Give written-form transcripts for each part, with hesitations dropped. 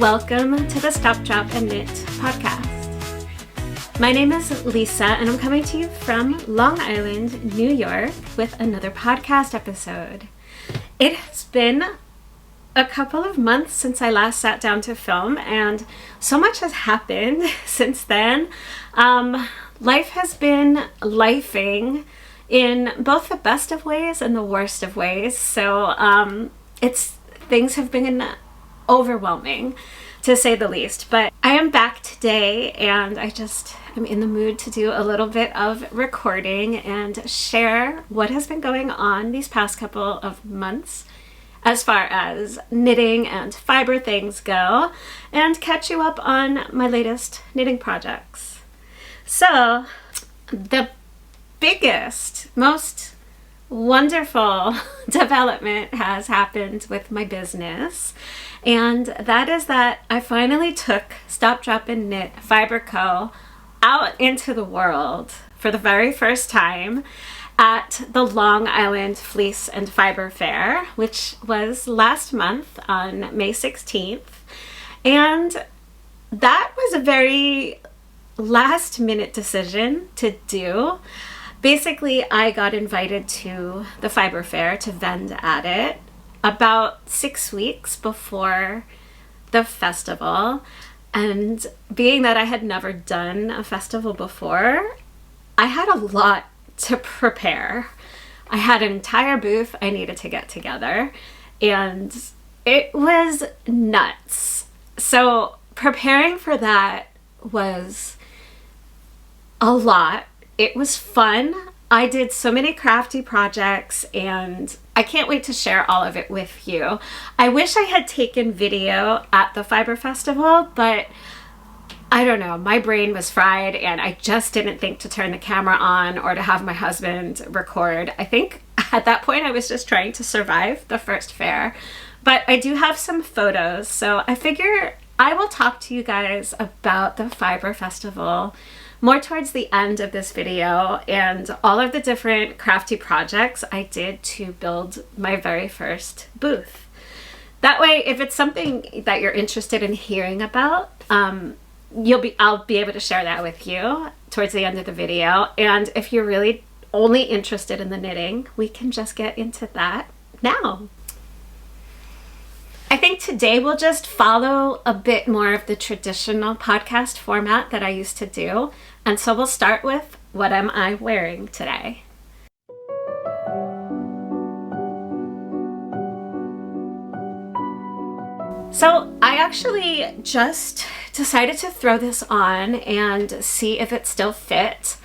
Welcome to the Stop, Drop, and Knit podcast. My name is Lisa, and I'm coming to you from Long Island, New York, with another podcast episode. It has been a couple of months since I last sat down to film, and so much has happened since then. Life has been lifing in both the best of ways and the worst of ways, so things have been overwhelming, to say the least. But I am back today, and I'm in the mood to do a little bit of recording and share what has been going on these past couple of months as far as knitting and fiber things go, and catch you up on my latest knitting projects. So, the biggest, most wonderful development has happened with my business, and that is that I finally took Stop, Drop, and Knit Fiber Co. out into the world for the very first time at the Long Island Fleece and Fiber Fair, which was last month on May 16th. And that was a very last minute decision to do. Basically, I got invited to the Fiber Fair to vend at it about 6 weeks before the festival. And being that I had never done a festival before, I had a lot to prepare. I had an entire booth I needed to get together, and it was nuts. So preparing for that was a lot. It was fun. I did so many crafty projects, and I can't wait to share all of it with you. I wish I had taken video at the Fiber Festival, but I don't know, my brain was fried, and I just didn't think to turn the camera on or to have my husband record. I think at that point I was just trying to survive the first fair. But I do have some photos, so I figure I will talk to you guys about the Fiber Festival more towards the end of this video, and all of the different crafty projects I did to build my very first booth. That way, if it's something that you're interested in hearing about, I'll be able to share that with you towards the end of the video. And if you're really only interested in the knitting, we can just get into that now. I think today we'll just follow a bit more of the traditional podcast format that I used to do. And so we'll start with, what am I wearing today? So I actually just decided to throw this on and see if it still fit.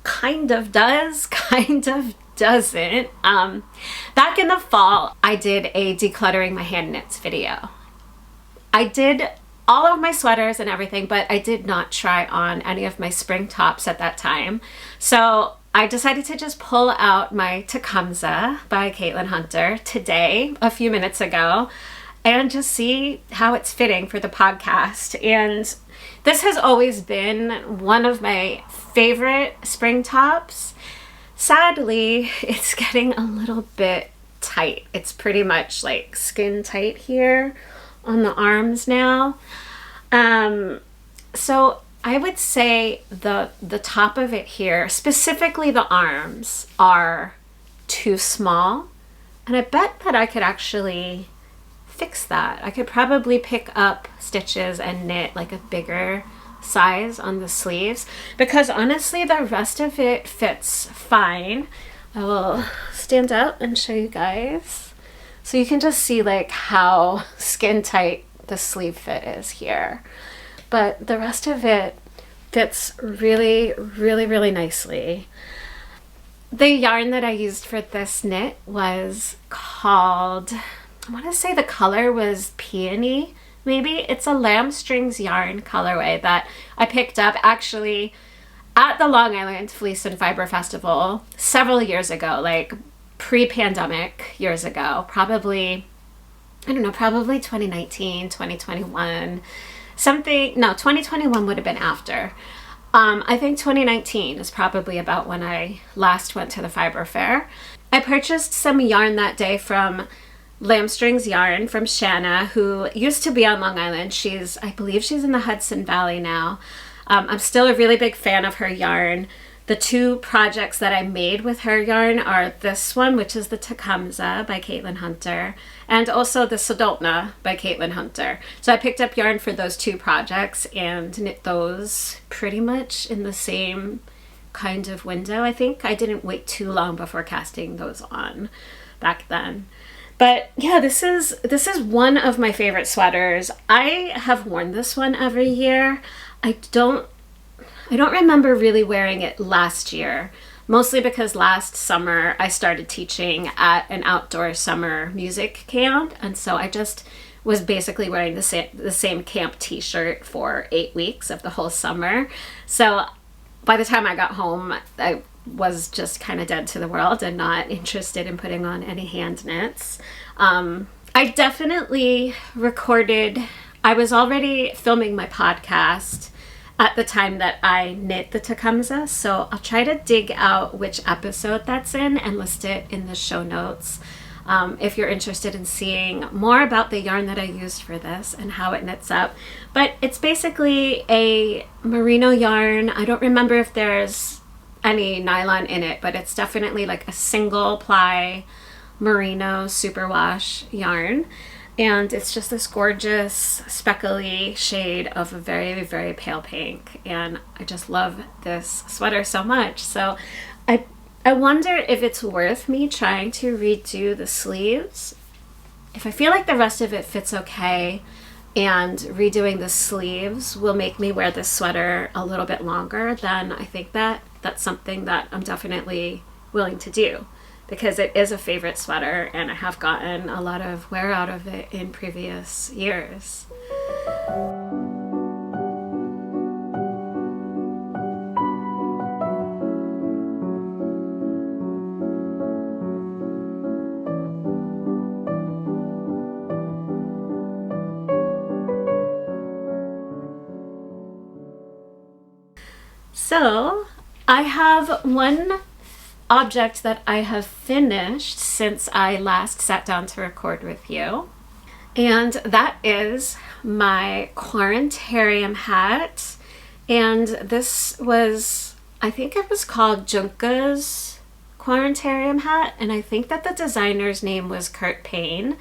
Kind of does, kind of doesn't. Back in the fall, I did a decluttering my hand knits video. I did all of my sweaters and everything, but I did not try on any of my spring tops at that time. So I decided to just pull out my Tecumseh by Caitlin Hunter today, a few minutes ago, and just see how it's fitting for the podcast. And this has always been one of my favorite spring tops. Sadly, it's getting a little bit tight. It's pretty much like skin tight here on the arms now. So I would say the top of it here, specifically the arms, are too small. And I bet that I could actually fix that. I could probably pick up stitches and knit like a bigger size on the sleeves, because honestly the rest of it fits fine. I will stand up and show you guys so you can just see like how skin tight the sleeve fit is here, but the rest of it fits really, really, really nicely. The yarn that I used for this knit was called, I want to say the color was Peony, maybe. It's a lamb strings yarn colorway that I picked up actually at the Long Island Fleece and Fiber Festival several years ago, like pre-pandemic years ago, probably 2019, 2021, something. No, 2021 would have been after. I think 2019 is probably about when I last went to the Fiber Fair. I purchased some yarn that day from lamb strings yarn from Shanna, who used to be on Long Island. I believe she's in the Hudson Valley now. I'm still a really big fan of her yarn. The two projects that I made with her yarn are this one, which is the Tecumseh by Caitlin Hunter, and also the Sodotna by Caitlin Hunter. So I picked up yarn for those two projects and knit those pretty much in the same kind of window. I think I didn't wait too long before casting those on back then. But yeah, this is one of my favorite sweaters. I have worn this one every year. I don't remember really wearing it last year, mostly because last summer I started teaching at an outdoor summer music camp, and so I just was basically wearing the same camp t-shirt for 8 weeks of the whole summer. So by the time I got home, I was just kind of dead to the world and not interested in putting on any hand knits. I definitely recorded, I was already filming my podcast at the time that I knit the Tecumseh, so I'll try to dig out which episode that's in and list it in the show notes if you're interested in seeing more about the yarn that I used for this and how it knits up. But it's basically a merino yarn. I don't remember if there's any nylon in it, but it's definitely like a single ply merino superwash yarn. And it's just this gorgeous speckly shade of a very, very pale pink. And I just love this sweater so much. So I wonder if it's worth me trying to redo the sleeves. If I feel like the rest of it fits okay, and redoing the sleeves will make me wear this sweater a little bit longer, then I think that's something that I'm definitely willing to do, because it is a favorite sweater and I have gotten a lot of wear out of it in previous years. So I have one object that I have finished since I last sat down to record with you, and that is my quarantarium hat. And this was, I think it was called Junka's quarantarium hat, and I think that the designer's name was Kurt Payne.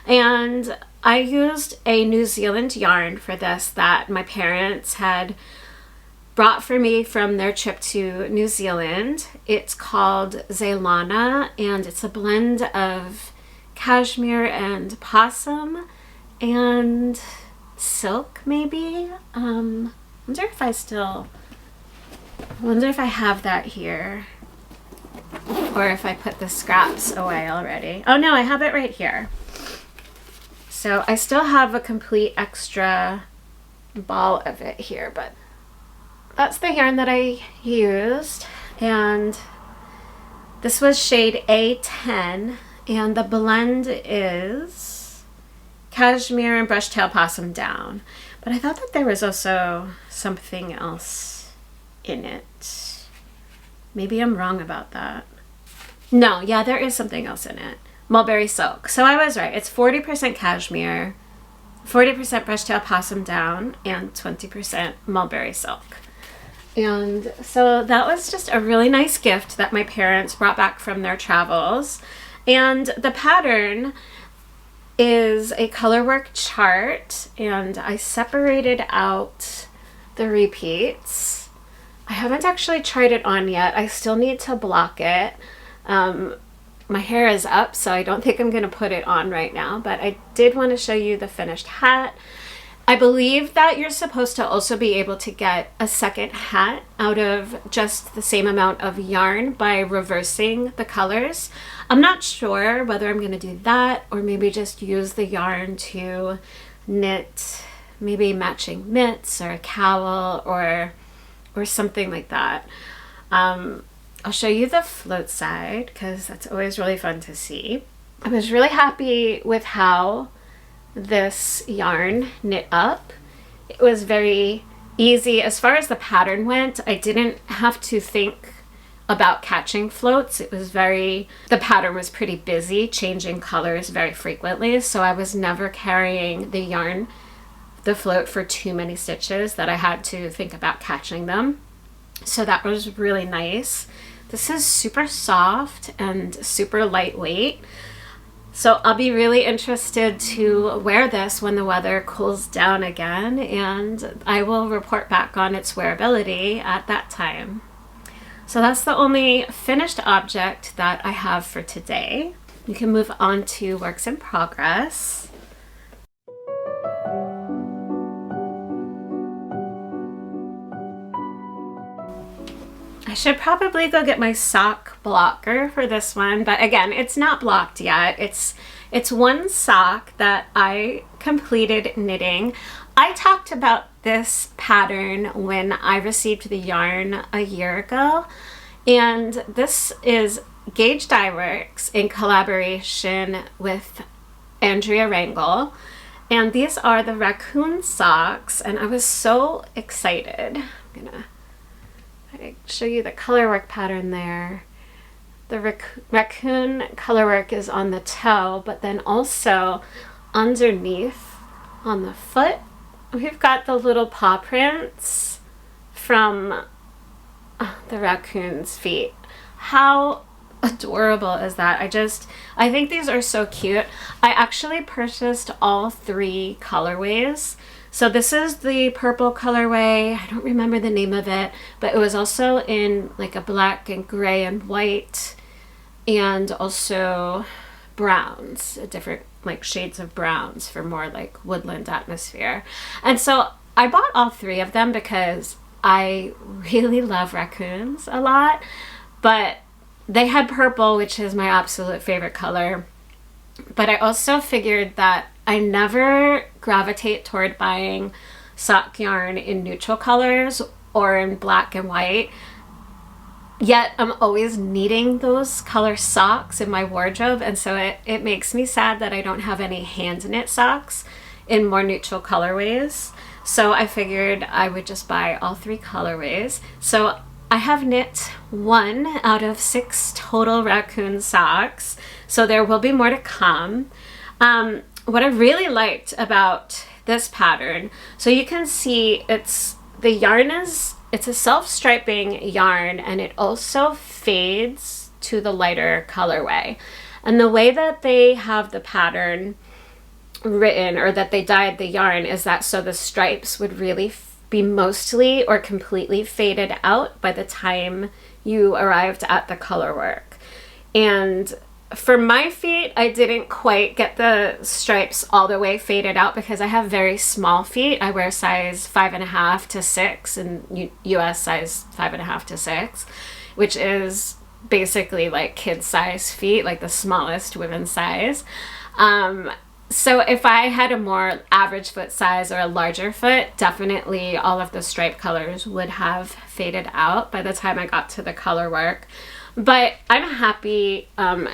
And I used a New Zealand yarn for this that my parents had brought for me from their trip to New Zealand. It's called Zeylana, and it's a blend of cashmere and possum and silk, maybe. Wonder if I have that here, or if I put the scraps away already. Oh no, I have it right here. So I still have a complete extra ball of it here, but that's the yarn that I used, and this was shade A10, and the blend is cashmere and brush tail possum down. But I thought that there was also something else in it. Maybe I'm wrong about that. No, yeah, there is something else in it. Mulberry silk. So I was right. It's 40% cashmere, 40% brush tail possum down, and 20% mulberry silk. And so that was just a really nice gift that my parents brought back from their travels. And the pattern is a colorwork chart, and I separated out the repeats. I haven't actually tried it on yet. I still need to block it. My hair is up, so I don't think I'm going to put it on right now, but I did want to show you the finished hat. I believe that you're supposed to also be able to get a second hat out of just the same amount of yarn by reversing the colors. I'm not sure whether I'm going to do that or maybe just use the yarn to knit maybe matching mitts or a cowl or something like that. I'll show you the float side because that's always really fun to see. I was really happy with how this yarn knit up. It was very easy as far as the pattern went. I didn't have to think about catching floats. The pattern was pretty busy, changing colors very frequently, so I was never carrying the float for too many stitches that I had to think about catching them. So that was really nice. This is super soft and super lightweight. So I'll be really interested to wear this when the weather cools down again, and I will report back on its wearability at that time. So that's the only finished object that I have for today. You can move on to works in progress. I should probably go get my sock blocker for this one, but again, it's not blocked yet. It's one sock that I completed knitting. I talked about this pattern when I received the yarn a year ago, and this is Gauge Dye Works in collaboration with Andrea Rangel, and these are the Raccoon socks, and I was so excited. I'm gonna show you the colorwork pattern there. The Raccoon colorwork is on the toe, but then also underneath on the foot we've got the little paw prints from the raccoon's feet. How adorable is that? I think these are so cute. I actually purchased all 3 colorways. So this is the purple colorway. I don't remember the name of it, but it was also in like a black and gray and white, and also browns, different like shades of browns for more like woodland atmosphere. And so I bought all 3 of them because I really love raccoons a lot, but they had purple, which is my absolute favorite color. But I also figured that I never gravitate toward buying sock yarn in neutral colors or in black and white. Yet I'm always needing those color socks in my wardrobe, and so it makes me sad that I don't have any hand knit socks in more neutral colorways. So I figured I would just buy all 3 colorways. So I have knit 1 out of 6 total raccoon socks, so there will be more to come. What I really liked about this pattern, so you can see it's a self-striping yarn, and it also fades to the lighter colorway. And the way that they have the pattern written, or that they dyed the yarn, is that so the stripes would really be mostly or completely faded out by the time you arrived at the color work. And for my feet, I didn't quite get the stripes all the way faded out because I have very small feet. I wear size 5.5 to 6 and US size 5.5 to 6, which is basically like kid size feet, like the smallest women's size. So if I had a more average foot size or a larger foot, definitely all of the stripe colors would have faded out by the time I got to the color work. But I'm happy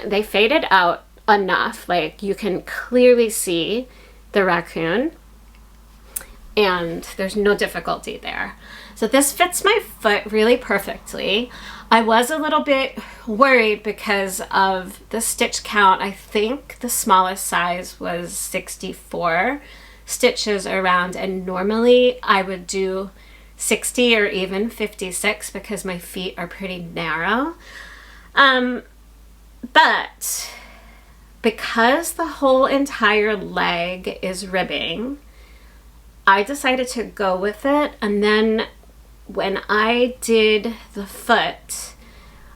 they faded out enough. Like you can clearly see the raccoon and there's no difficulty there. So this fits my foot really perfectly. I was a little bit worried because of the stitch count. I think the smallest size was 64 stitches around, and normally I would do 60 or even 56 because my feet are pretty narrow. But because the whole entire leg is ribbing, I decided to go with it. And then when I did the foot,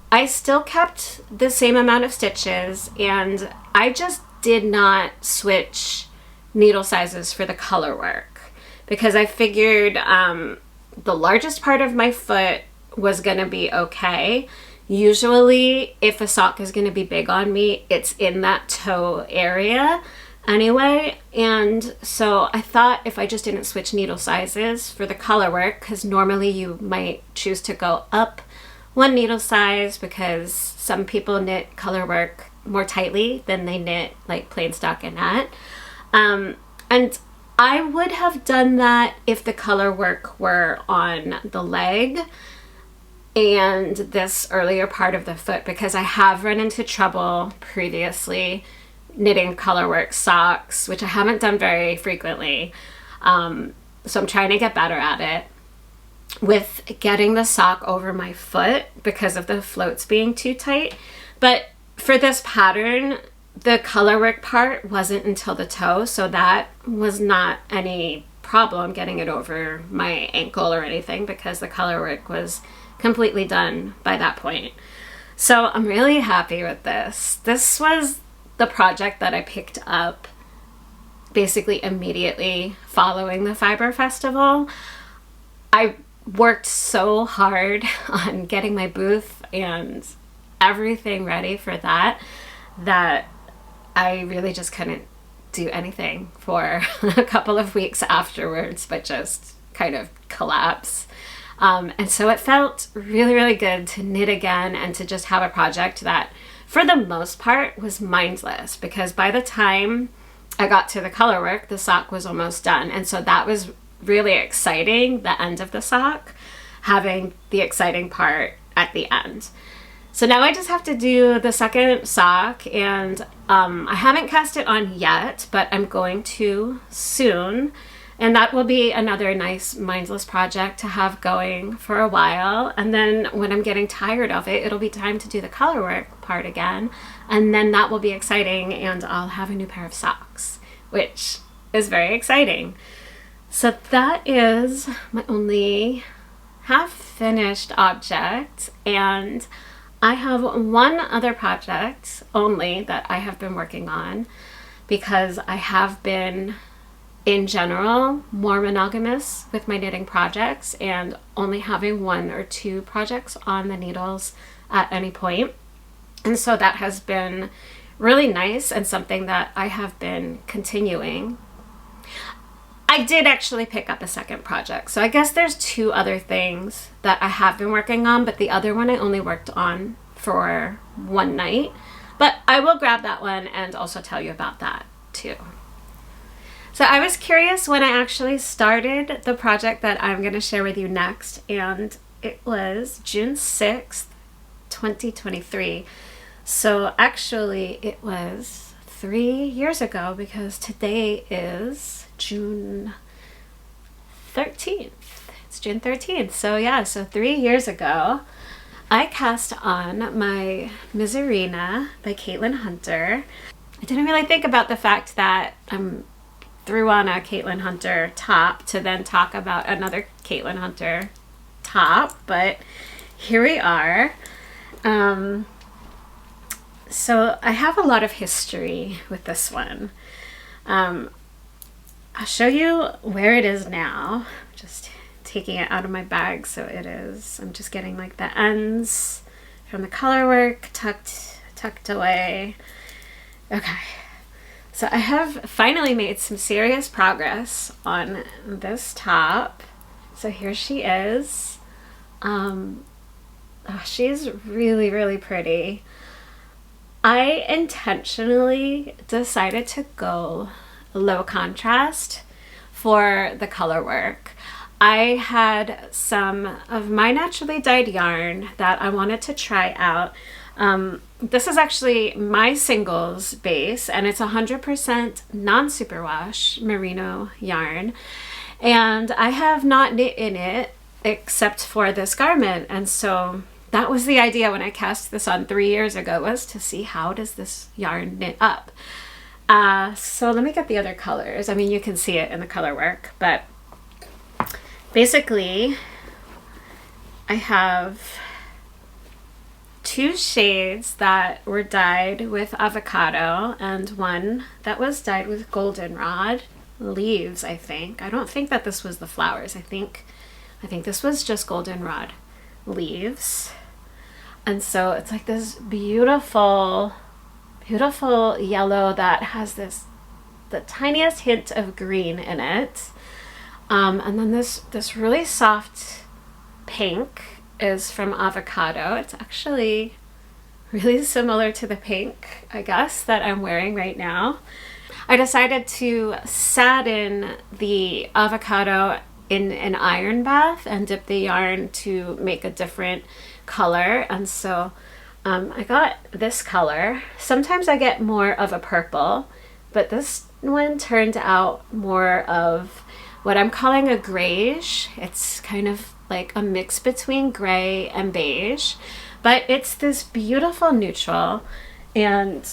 I still kept the same amount of stitches, and I just did not switch needle sizes for the color work because I figured the largest part of my foot was gonna be okay. Usually if a sock is going to be big on me, it's in that toe area anyway. And so I thought if I just didn't switch needle sizes for the color work, because normally you might choose to go up 1 needle size because some people knit color work more tightly than they knit like plain stockinette. And I would have done that if the color work were on the leg. and this earlier part of the foot, because I have run into trouble previously knitting colorwork socks, which I haven't done very frequently. So I'm trying to get better at it with getting the sock over my foot because of the floats being too tight. But for this pattern, the colorwork part wasn't until the toe, so that was not any problem getting it over my ankle or anything because the colorwork was completely done by that point. So I'm really happy with this. This was the project that I picked up basically immediately following the Fiber Festival. I worked so hard on getting my booth and everything ready for that I really just couldn't do anything for a couple of weeks afterwards, but just kind of collapse. And so it felt really, really good to knit again and to just have a project that for the most part was mindless, because by the time I got to the colorwork, the sock was almost done. And so that was really exciting, the end of the sock, having the exciting part at the end. So now I just have to do the second sock, and I haven't cast it on yet, but I'm going to soon. And that will be another nice mindless project to have going for a while. And then when I'm getting tired of it, it'll be time to do the colorwork part again. And then that will be exciting, and I'll have a new pair of socks, which is very exciting. So that is my only half-finished object, and I have one other project only that I have been working on because I have been, in general, more monogamous with my knitting projects and only having 1 or 2 projects on the needles at any point. And so that has been really nice and something that I have been continuing. I did actually pick up a second project. So I guess there's 2 other things that I have been working on, but the other one I only worked on for one night. But I will grab that one and also tell you about that too. So I was curious when I actually started the project that I'm going to share with you next, and it was June 6th, 2023. So actually it was 3 years ago, because today is June 13th. It's June 13th. So yeah, so 3 years ago, I cast on my Misurina by Caitlin Hunter. I didn't really think about the fact that I'm threw on a Caitlin Hunter top to then talk about another Caitlin Hunter top, but here we are. So I have a lot of history with this one. I'll show you where it is now. Just taking it out of my bag, so it is. I'm just getting like the ends from the colorwork tucked away. Okay. So I have finally made some serious progress on this top. So here she is. She's really, really pretty. I intentionally decided to go low contrast for the color work. I had some of my naturally dyed yarn that I wanted to try out. This is actually my singles base, and it's 100% non-superwash merino yarn, and I have not knit in it except for this garment. And so that was the idea when I cast this on 3 years ago, was to see how does this yarn knit up. So let me get the other colors. I mean, you can see it in the color work, but basically I have 2 shades that were dyed with avocado and one that was dyed with goldenrod leaves, I think. I don't think that this was the flowers. I think this was just goldenrod leaves. And so it's like this beautiful, beautiful yellow that has the tiniest hint of green in it. And then this really soft pink is from avocado. It's actually really similar to the pink, I guess, that I'm wearing right now. I decided to satin the avocado in an iron bath and dip the yarn to make a different color. And so I got this color. Sometimes I get more of a purple, but this one turned out more of what I'm calling a grayish. It's kind of like a mix between gray and beige, but it's this beautiful neutral. And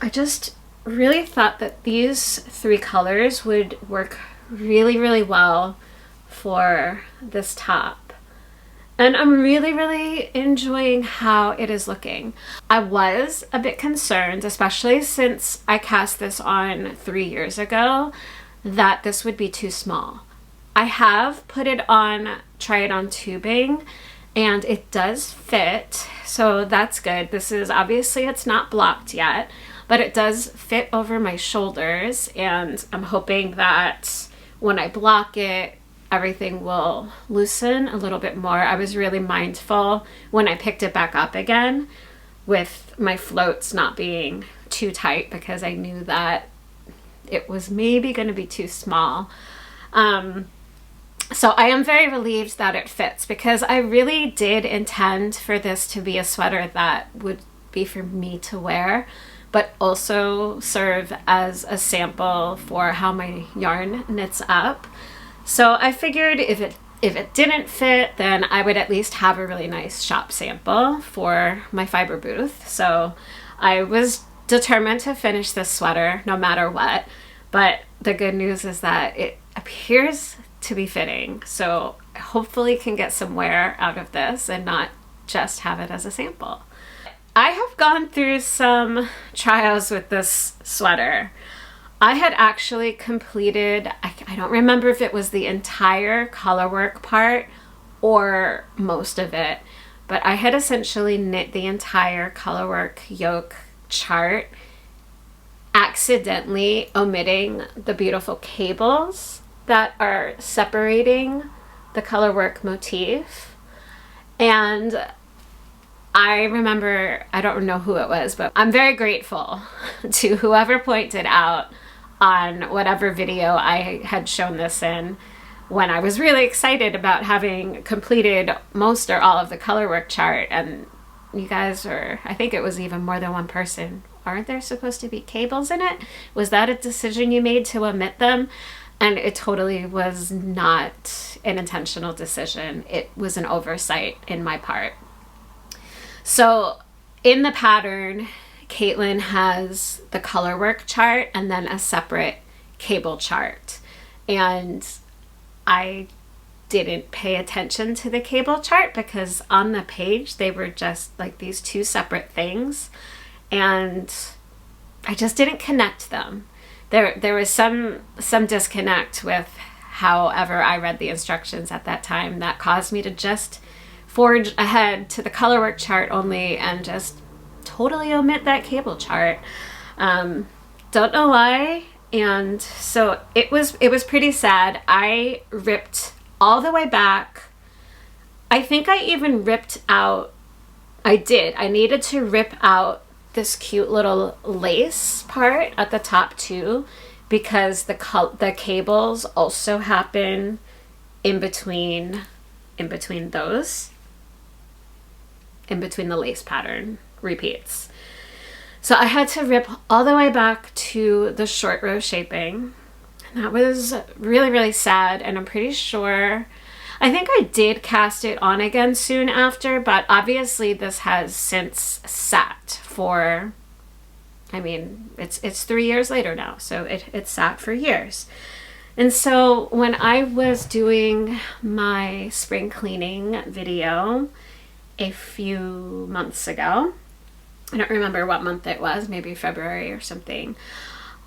I just really thought that these three colors would work really, really well for this top. And I'm really, really enjoying how it is looking. I was a bit concerned, especially since I cast this on 3 years ago, that this would be too small. I have put it on, try it on tubing, and it does fit, so that's good. This is obviously, it's not blocked yet, but it does fit over my shoulders, and I'm hoping that when I block it, everything will loosen a little bit more. I was really mindful when I picked it back up again with my floats not being too tight, because I knew that it was maybe going to be too small. So I am very relieved that it fits, because I really did intend for this to be a sweater that would be for me to wear, but also serve as a sample for how my yarn knits up. So I figured if it didn't fit, then I would at least have a really nice shop sample for my fiber booth. So I was determined to finish this sweater no matter what. But the good news is that it appears to be fitting. So hopefully can get some wear out of this and not just have it as a sample. I have gone through some trials with this sweater. I had actually completed, I don't remember if it was the entire colorwork part or most of it, but I had essentially knit the entire colorwork yoke chart, accidentally omitting the beautiful cables that are separating the colorwork motif. And I remember, I don't know who it was, but I'm very grateful to whoever pointed out on whatever video I had shown this in, when I was really excited about having completed most or all of the colorwork chart. And you guys were, I think it was even more than one person, aren't there supposed to be cables in it? Was that a decision you made to omit them? And it totally was not an intentional decision. It was an oversight in my part. So in the pattern, Caitlin has the colorwork chart and then a separate cable chart. And I didn't pay attention to the cable chart because on the page they were just like these two separate things, and I just didn't connect them. There was some disconnect with however I read the instructions at that time that caused me to just forge ahead to the colorwork chart only and just totally omit that cable chart. Don't know why. And so it was pretty sad. I ripped all the way back. I think I even ripped out, I needed to rip out this cute little lace part at the top too, because the cables also happen in between the lace pattern repeats. So I had to rip all the way back to the short row shaping. And that was really, really sad. And I'm pretty sure, I think I did cast it on again soon after, but obviously this has since sat for, I mean, it's 3 years later now. So it sat for years. And so when I was doing my spring cleaning video a few months ago, I don't remember what month it was, maybe February or something,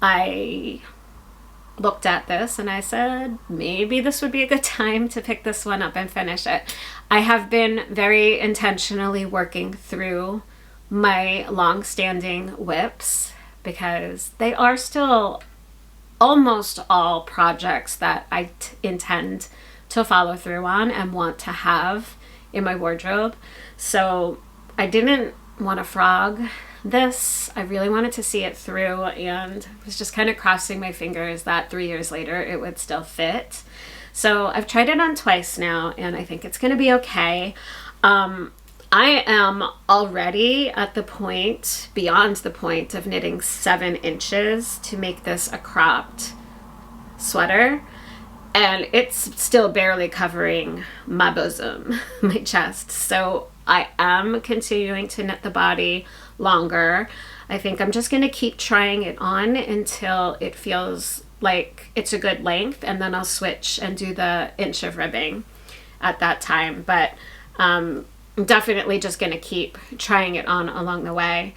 I looked at this and I said, maybe this would be a good time to pick this one up and finish it. I have been very intentionally working through my long-standing whips because they are still almost all projects that I intend to follow through on and want to have in my wardrobe. So I didn't want to frog this. I really wanted to see it through and was just kind of crossing my fingers that 3 years later it would still fit. So I've tried it on twice now, and I think it's going to be okay. I am already at the point, beyond the point of knitting 7 inches to make this a cropped sweater. And it's still barely covering my bosom, my chest. So I am continuing to knit the body longer. I think I'm just going to keep trying it on until it feels like it's a good length, and then I'll switch and do the inch of ribbing at that time. But I'm definitely just going to keep trying it on along the way.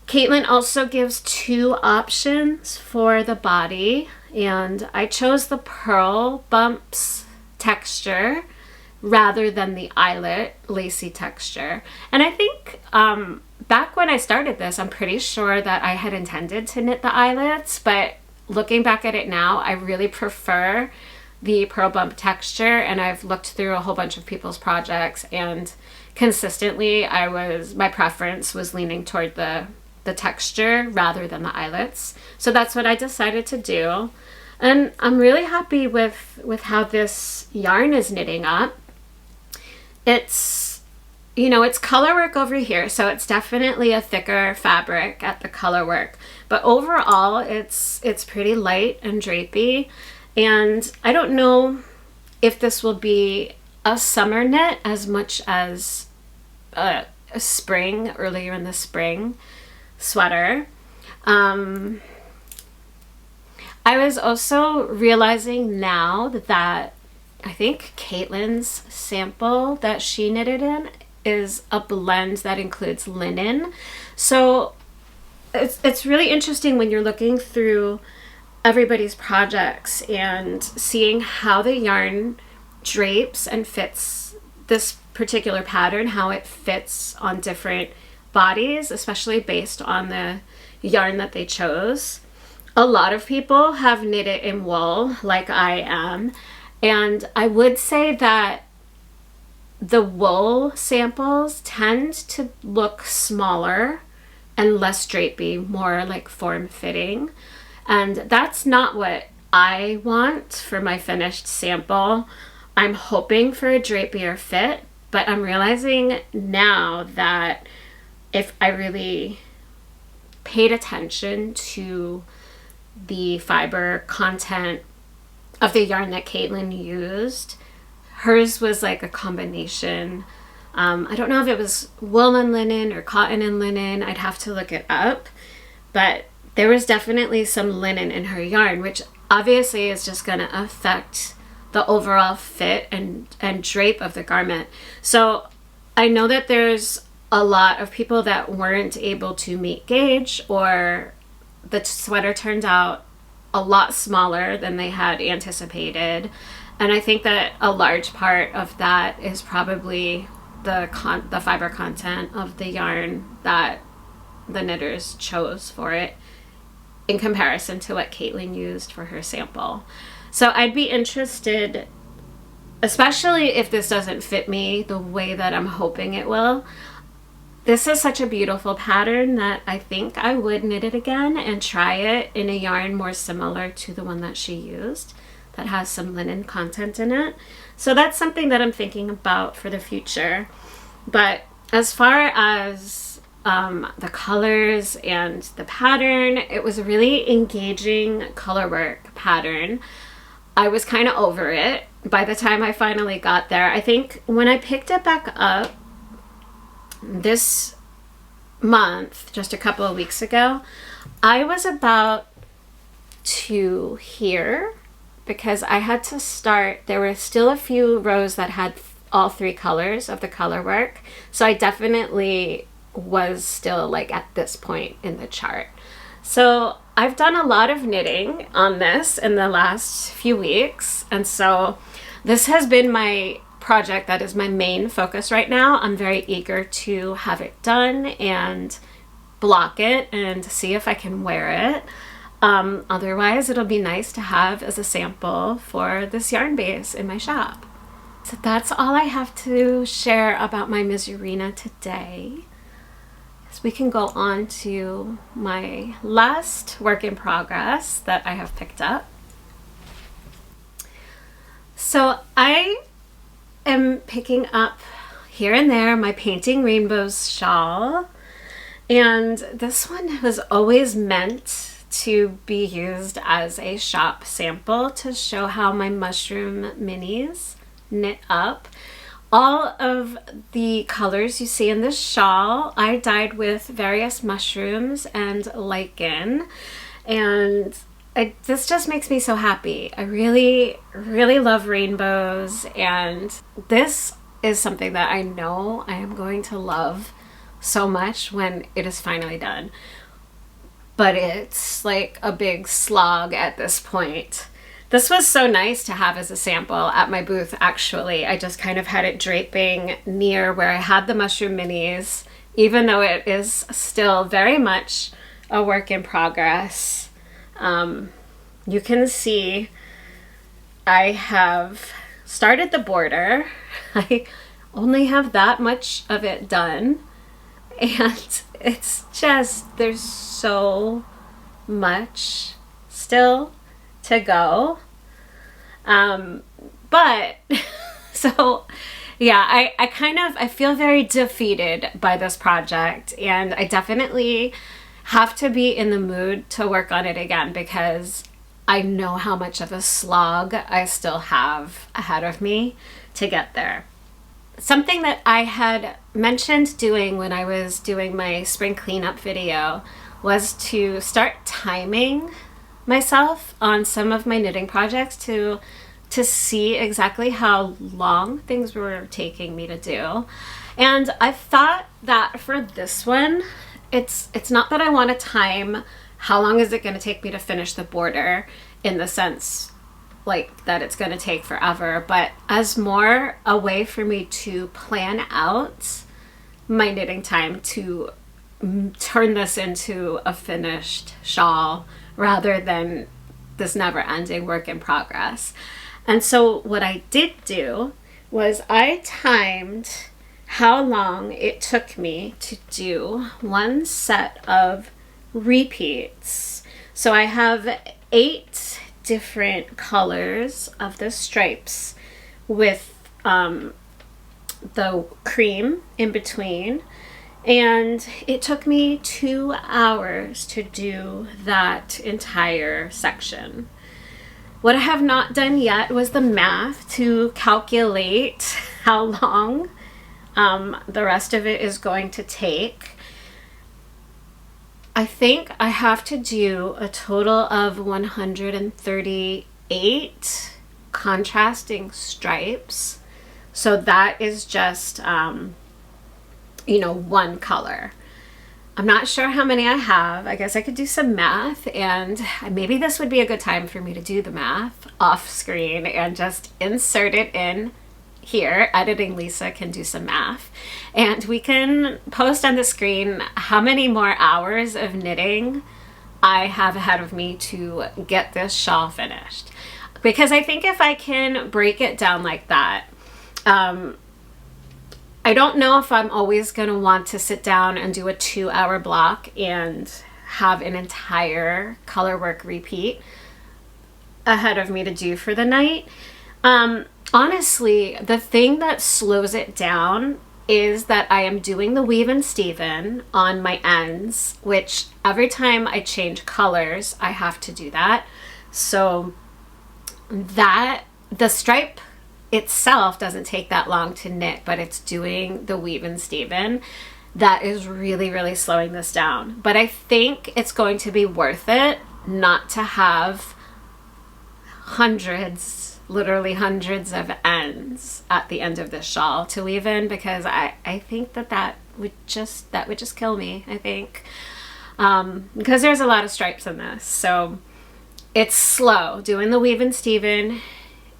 Caitlin also gives 2 options for the body, and I chose the pearl bumps texture rather than the eyelet lacy texture. And I think back when I started this, I'm pretty sure that I had intended to knit the eyelets, but looking back at it now, I really prefer the pearl bump texture, and I've looked through a whole bunch of people's projects, and consistently my preference was leaning toward the texture rather than the eyelets. So that's what I decided to do. And I'm really happy with how this yarn is knitting up. It's, it's color work over here, so it's definitely a thicker fabric at the color work. But overall, it's pretty light and drapey. And I don't know if this will be a summer knit as much as a spring, earlier in the spring sweater. I was also realizing now that I think Caitlin's sample that she knitted in is a blend that includes linen. So it's really interesting when you're looking through everybody's projects and seeing how the yarn drapes and fits this particular pattern, how it fits on different bodies, especially based on the yarn that they chose. A lot of people have knit it in wool, like I am, and I would say that the wool samples tend to look smaller and less drapey, more like form-fitting, and that's not what I want for my finished sample. I'm hoping for a drapier fit, but I'm realizing now that if I really paid attention to the fiber content of the yarn that Caitlin used, hers was like a combination. I don't know if it was wool and linen or cotton and linen. I'd have to look it up, but there was definitely some linen in her yarn, which obviously is just going to affect the overall fit and drape of the garment. So I know that there's a lot of people that weren't able to meet gauge, or the sweater turned out a lot smaller than they had anticipated. And I think that a large part of that is probably the fiber content of the yarn that the knitters chose for it in comparison to what Caitlin used for her sample. So I'd be interested, especially if this doesn't fit me the way that I'm hoping it will. This is such a beautiful pattern that I think I would knit it again and try it in a yarn more similar to the one that she used that has some linen content in it. So that's something that I'm thinking about for the future. But as far as the colors and the pattern, it was a really engaging color work pattern. I was kind of over it by the time I finally got there. I think when I picked it back up this month, just a couple of weeks ago, I was about to here because I had to start. There were still a few rows that had all 3 colors of the color work, so I definitely was still like at this point in the chart. So I've done a lot of knitting on this in the last few weeks, and so this has been my project that is my main focus right now. I'm very eager to have it done and block it and see if I can wear it. Otherwise, it'll be nice to have as a sample for this yarn base in my shop. So that's all I have to share about my Misurina today. So we can go on to my last work in progress that I have picked up. So I am picking up here and there my Painting Rainbows shawl, and this one was always meant to be used as a shop sample to show how my mushroom minis knit up. All of the colors you see in this shawl I dyed with various mushrooms and lichen, and this just makes me so happy. I really, really love rainbows, and this is something that I know I am going to love so much when it is finally done. But it's like a big slog at this point. This was so nice to have as a sample at my booth, actually. I just kind of had it draping near where I had the mushroom minis, even though it is still very much a work in progress. You can see I have started the border. I only have that much of it done, and it's just, there's so much still to go. But so yeah, I feel very defeated by this project, and I definitely have to be in the mood to work on it again because I know how much of a slog I still have ahead of me to get there. Something that I had mentioned doing when I was doing my spring cleanup video was to start timing myself on some of my knitting projects to see exactly how long things were taking me to do. And I thought that for this one, it's not that I want to time how long is it going to take me to finish the border in the sense like that it's going to take forever, but as more a way for me to plan out my knitting time to turn this into a finished shawl rather than this never-ending work in progress. And so what I did do was I timed how long it took me to do one set of repeats. So I have 8 different colors of the stripes with the cream in between, and it took me 2 hours to do that entire section. What I have not done yet was the math to calculate how long the rest of it is going to take. I think I have to do a total of 138 contrasting stripes. So that is just, one color. I'm not sure how many I have. I guess I could do some math, and maybe this would be a good time for me to do the math off screen and just insert it in here. Editing Lisa can do some math, and we can post on the screen how many more hours of knitting I have ahead of me to get this shawl finished. Because I think if I can break it down like that, I don't know if I'm always going to want to sit down and do a 2-hour block and have an entire color work repeat ahead of me to do for the night. Honestly, the thing that slows it down is that I am doing the weave and steven on my ends, which every time I change colors, I have to do that. So that the stripe itself doesn't take that long to knit, but it's doing the weave and steven that is really, really slowing this down. But I think it's going to be worth it not to have literally hundreds of ends at the end of this shawl to weave in, because I think that would just kill me, I think, because there's a lot of stripes in this. So it's slow. Doing the weave and steven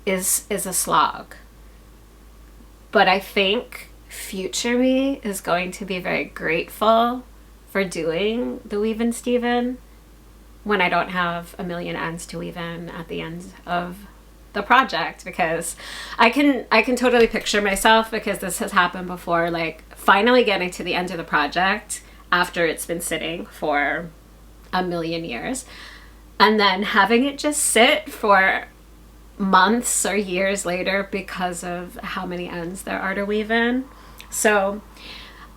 is a slog, but I think future me is going to be very grateful for doing the weave and steven when I don't have a million ends to weave in at the end of the project, because I can totally picture myself, because this has happened before, like finally getting to the end of the project after it's been sitting for a million years, and then having it just sit for months or years later because of how many ends there are to weave in. So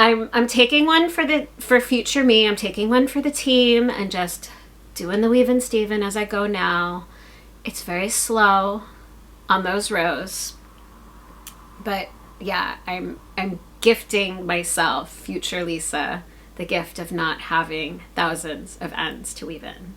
I'm taking one for future me. I'm taking one for the team and just doing the weave and Steven as I go now. It's very slow on those rows, but yeah, I'm gifting myself, future Lisa, the gift of not having thousands of ends to weave in.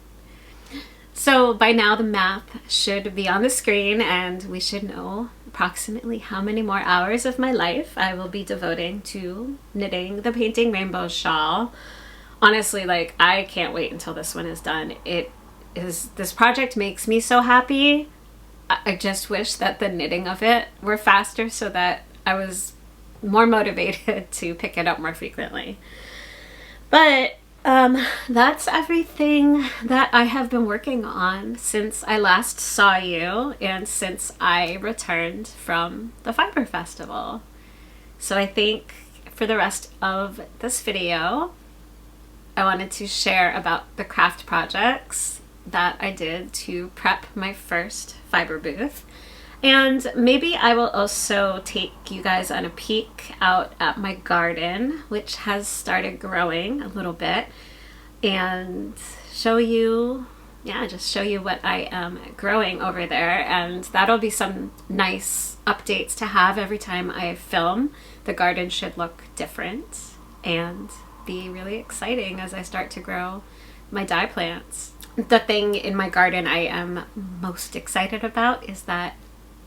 So by now the math should be on the screen, and we should know approximately how many more hours of my life I will be devoting to knitting the Painting Rainbows shawl. Honestly, like, I can't wait until this one is done. This project makes me so happy. I just wish that the knitting of it were faster so that I was more motivated to pick it up more frequently. But that's everything that I have been working on since I last saw you and since I returned from the Fiber Festival. So I think for the rest of this video, I wanted to share about the craft projects that I did to prep my first fiber booth. And maybe I will also take you guys on a peek out at my garden, which has started growing a little bit, and show you what I am growing over there. And that'll be some nice updates to have every time I film. The garden should look different and be really exciting as I start to grow my dye plants. The thing in my garden I am most excited about is that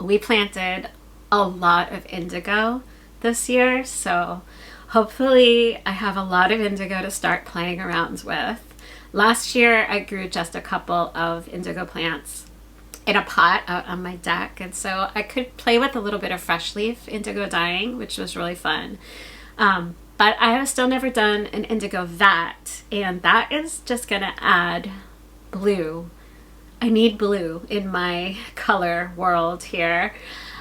we planted a lot of indigo this year, so hopefully I have a lot of indigo to start playing around with. Last year I grew just a couple of indigo plants in a pot out on my deck, and so I could play with a little bit of fresh leaf indigo dyeing, which was really fun. But I have still never done an indigo vat, and that is just gonna add blue. I need blue in my color world here.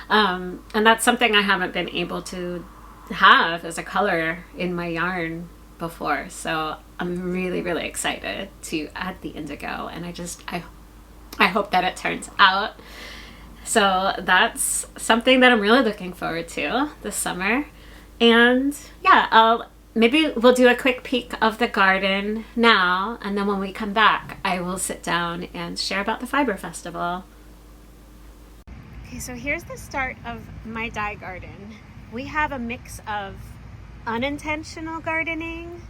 And that's something I haven't been able to have as a color in my yarn before. So I'm really, really excited to add the indigo, and I hope that it turns out. So that's something that I'm really looking forward to this summer. And yeah, maybe we'll do a quick peek of the garden now, and then when we come back, I will sit down and share about the Fiber Festival. Okay, so here's the start of my dye garden. We have a mix of unintentional gardening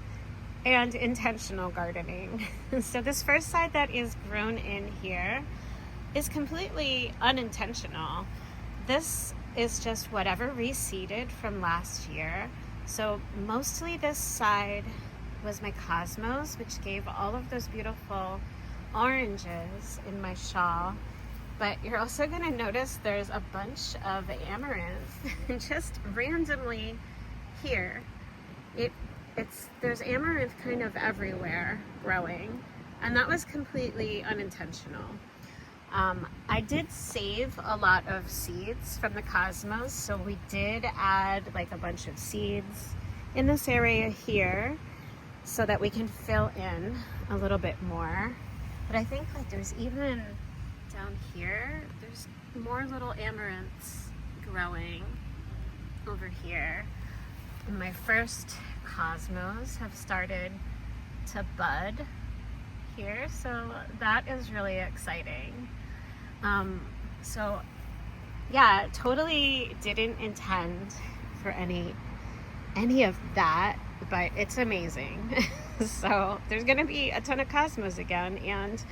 and intentional gardening. So this first side that is grown in here is completely unintentional. This is just whatever reseeded from last year. So mostly this side was my Cosmos, which gave all of those beautiful oranges in my shawl. But you're also going to notice there's a bunch of amaranth just randomly here. There's amaranth kind of everywhere growing, and that was completely unintentional. I did save a lot of seeds from the Cosmos, so we did add like a bunch of seeds in this area here so that we can fill in a little bit more. But I think like there's even down here, there's more little amaranths growing over here. And my first Cosmos have started to bud here, so that is really exciting. So yeah, totally didn't intend for any of that, but it's amazing. So there's gonna be a ton of Cosmos again, and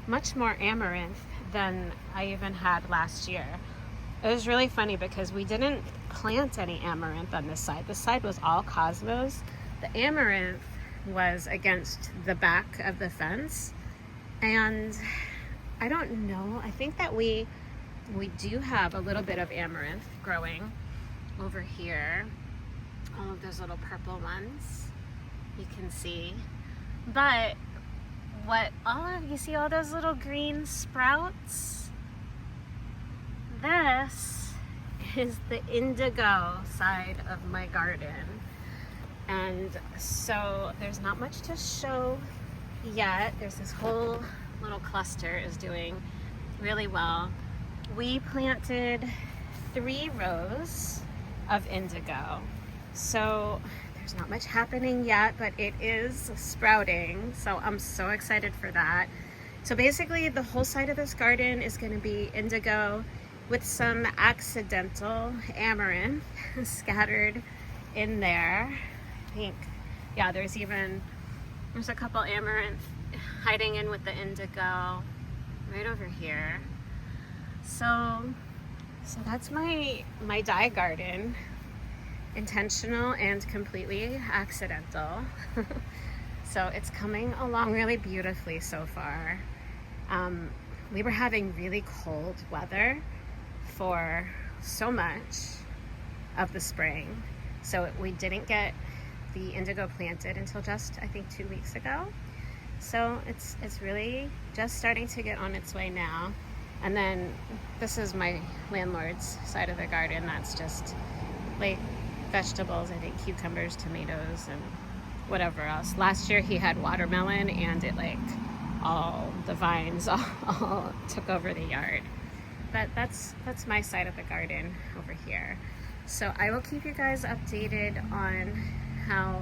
much more amaranth than I even had last year. It was really funny because we didn't plant any amaranth on this side. This side was all Cosmos. The amaranth was against the back of the fence, and I don't know, I think that we do have a little bit of amaranth growing over here. All of those little purple ones you can see. But you see all those little green sprouts? This is the indigo side of my garden. And so there's not much to show yet. There's this whole little cluster is doing really well. we planted 3 rows of indigo. So there's not much happening yet, but it is sprouting. So I'm so excited for that. So basically the whole side of this garden is going to be indigo with some accidental amaranth scattered in there. I think, yeah, there's a couple amaranth hiding in with the indigo right over here. So that's my dye garden. Intentional and completely accidental. So it's coming along really beautifully so far. We were having really cold weather for so much of the spring. So we didn't get the indigo planted until just, I think, 2 weeks ago. So it's really just starting to get on its way now. And then this is my landlord's side of the garden. That's just like vegetables, I think cucumbers, tomatoes, and whatever else. Last year he had watermelon and it all the vines all took over the yard. But that's my side of the garden over here. So I will keep you guys updated on how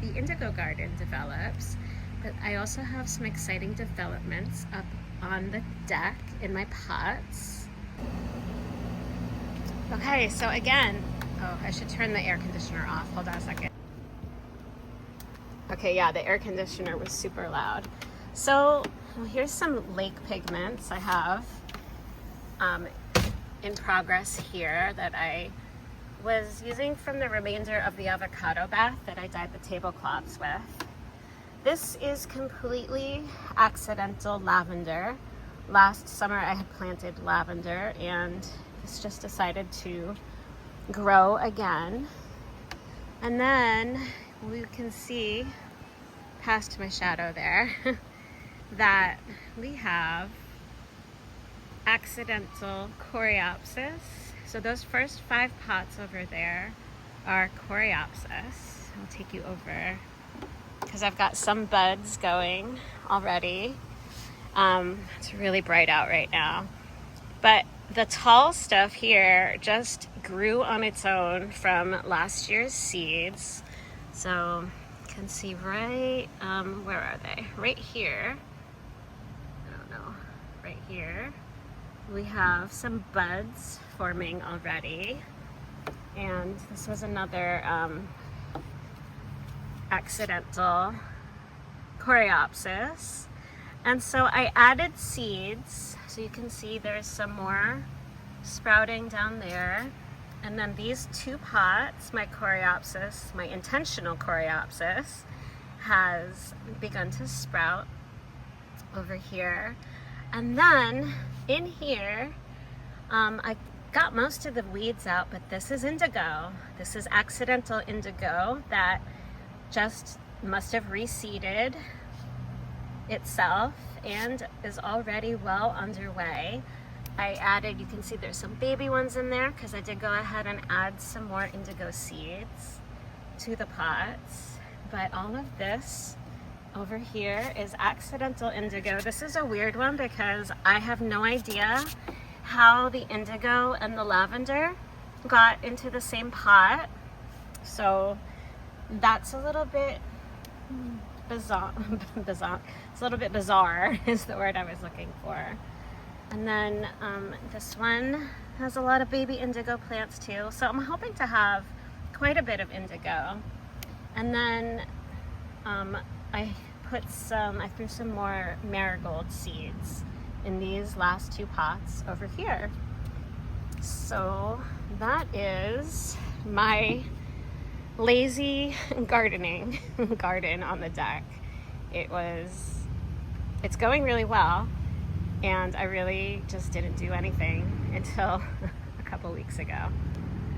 the indigo garden develops. But I also have some exciting developments up on the deck in my pots. Okay, so again, I should turn the air conditioner off. Hold on a second. Okay, yeah, the air conditioner was super loud. So here's some lake pigments I have in progress here that I was using from the remainder of the avocado bath that I dyed the tablecloths with. This is completely accidental lavender. Last summer I had planted lavender and it's just decided to grow again. And then we can see past my shadow there that we have accidental coreopsis. So those first 5 pots over there are coreopsis. I'll take you over because I've got some buds going already. It's really bright out right now. But the tall stuff here just grew on its own from last year's seeds. So you can see right, where are they? Right here. I don't know. Right here. We have some buds forming already. And this was another accidental coreopsis. And so I added seeds. So you can see there's some more sprouting down there. And then these 2 pots, my coreopsis, my intentional coreopsis, has begun to sprout over here. And then in here, I got most of the weeds out, but this is indigo. This is accidental indigo that just must have reseeded itself and is already well underway. I added, you can see there's some baby ones in there because I did go ahead and add some more indigo seeds to the pots. But all of this over here is accidental indigo. This is a weird one because I have no idea how the indigo and the lavender got into the same pot. So that's a little bit bizarre. It's a little bit bizarre is the word I was looking for. And then this one has a lot of baby indigo plants too. So I'm hoping to have quite a bit of indigo. And then I threw some more marigold seeds in these last 2 pots over here. So that is my lazy gardening garden on the deck. It's going really well, and I really just didn't do anything until a couple weeks ago.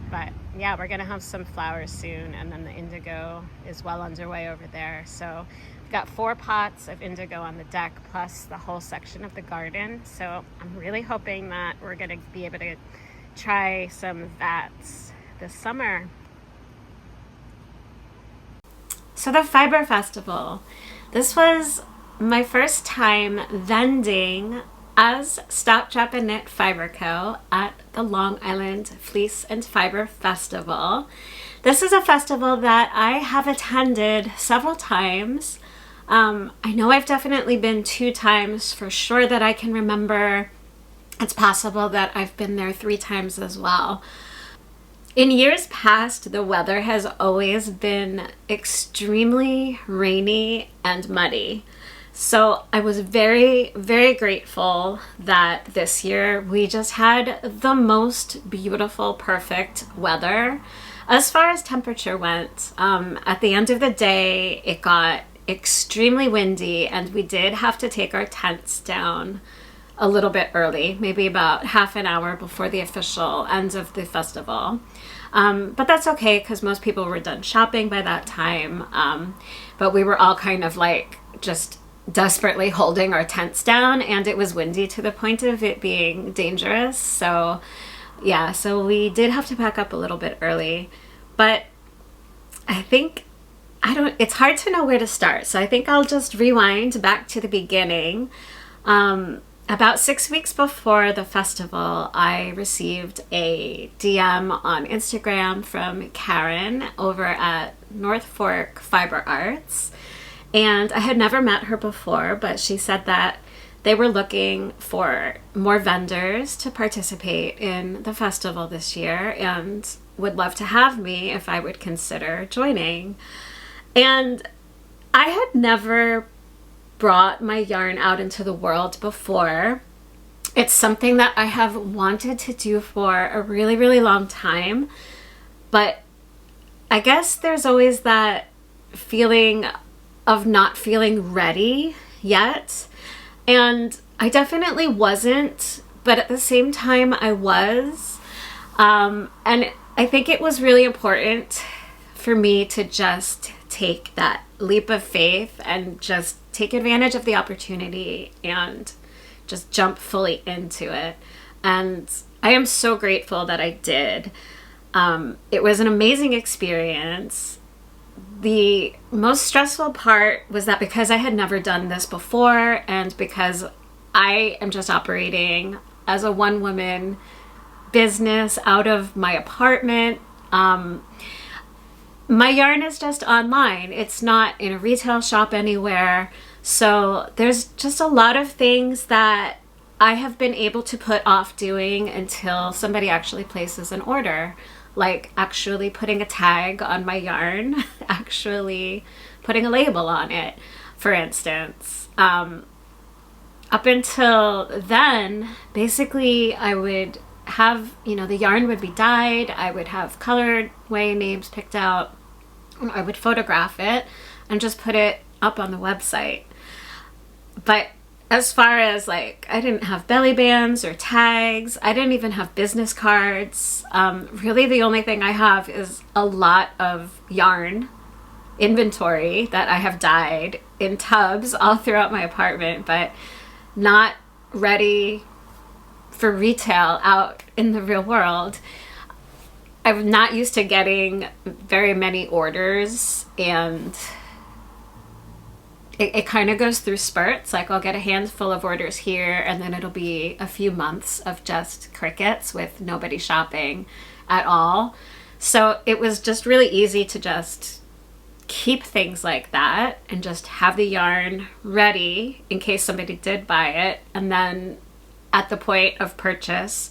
But yeah, we're gonna have some flowers soon, and then the indigo is well underway over there. So we've got 4 pots of indigo on the deck plus the whole section of the garden. So I'm really hoping that we're gonna be able to try some vats this summer. So the Fiber Festival. This was my first time vending as Stop, Chop, and Knit Fiber Co. at the Long Island Fleece and Fiber Festival. This is a festival that I have attended several times. I know I've definitely been 2 times for sure that I can remember. It's possible that I've been there 3 times as well. In years past, the weather has always been extremely rainy and muddy. So I was very, very grateful that this year we just had the most beautiful, perfect weather. As far as temperature went, at the end of the day, it got extremely windy and we did have to take our tents down a little bit early, maybe about half an hour before the official end of the festival. But that's okay because most people were done shopping by that time. But we were all kind of like just desperately holding our tents down, and it was windy to the point of it being dangerous. So yeah, so we did have to pack up a little bit early, but it's hard to know where to start. So I think I'll just rewind back to the beginning. About 6 weeks before the festival, I received a DM on Instagram from Karen over at North Fork Fiber Arts. And I had never met her before, but she said that they were looking for more vendors to participate in the festival this year and would love to have me if I would consider joining. And I had never brought my yarn out into the world before. It's something that I have wanted to do for a really, really long time. But I guess there's always that feeling of not feeling ready yet. And I definitely wasn't, but at the same time I was. And I think it was really important for me to just take that leap of faith and just take advantage of the opportunity and just jump fully into it. And I am so grateful that I did. It was an amazing experience. The most stressful part was that because I had never done this before and because I am just operating as a one-woman business out of my apartment, my yarn is just online. It's not in a retail shop anywhere. So there's just a lot of things that I have been able to put off doing until somebody actually places an order. Like actually putting a tag on my yarn, actually putting a label on it, for instance. Up until then, basically I would have, the yarn would be dyed, I would have colorway names picked out, I would photograph it and just put it up on the website. But as far as I didn't have belly bands or tags. I didn't even have business cards. Really the only thing I have is a lot of yarn inventory that I have dyed in tubs all throughout my apartment, but not ready for retail out in the real world. I'm not used to getting very many orders, and it kind of goes through spurts. I'll get a handful of orders here and then it'll be a few months of just crickets with nobody shopping at all. So it was just really easy to just keep things like that and just have the yarn ready in case somebody did buy it. And then at the point of purchase,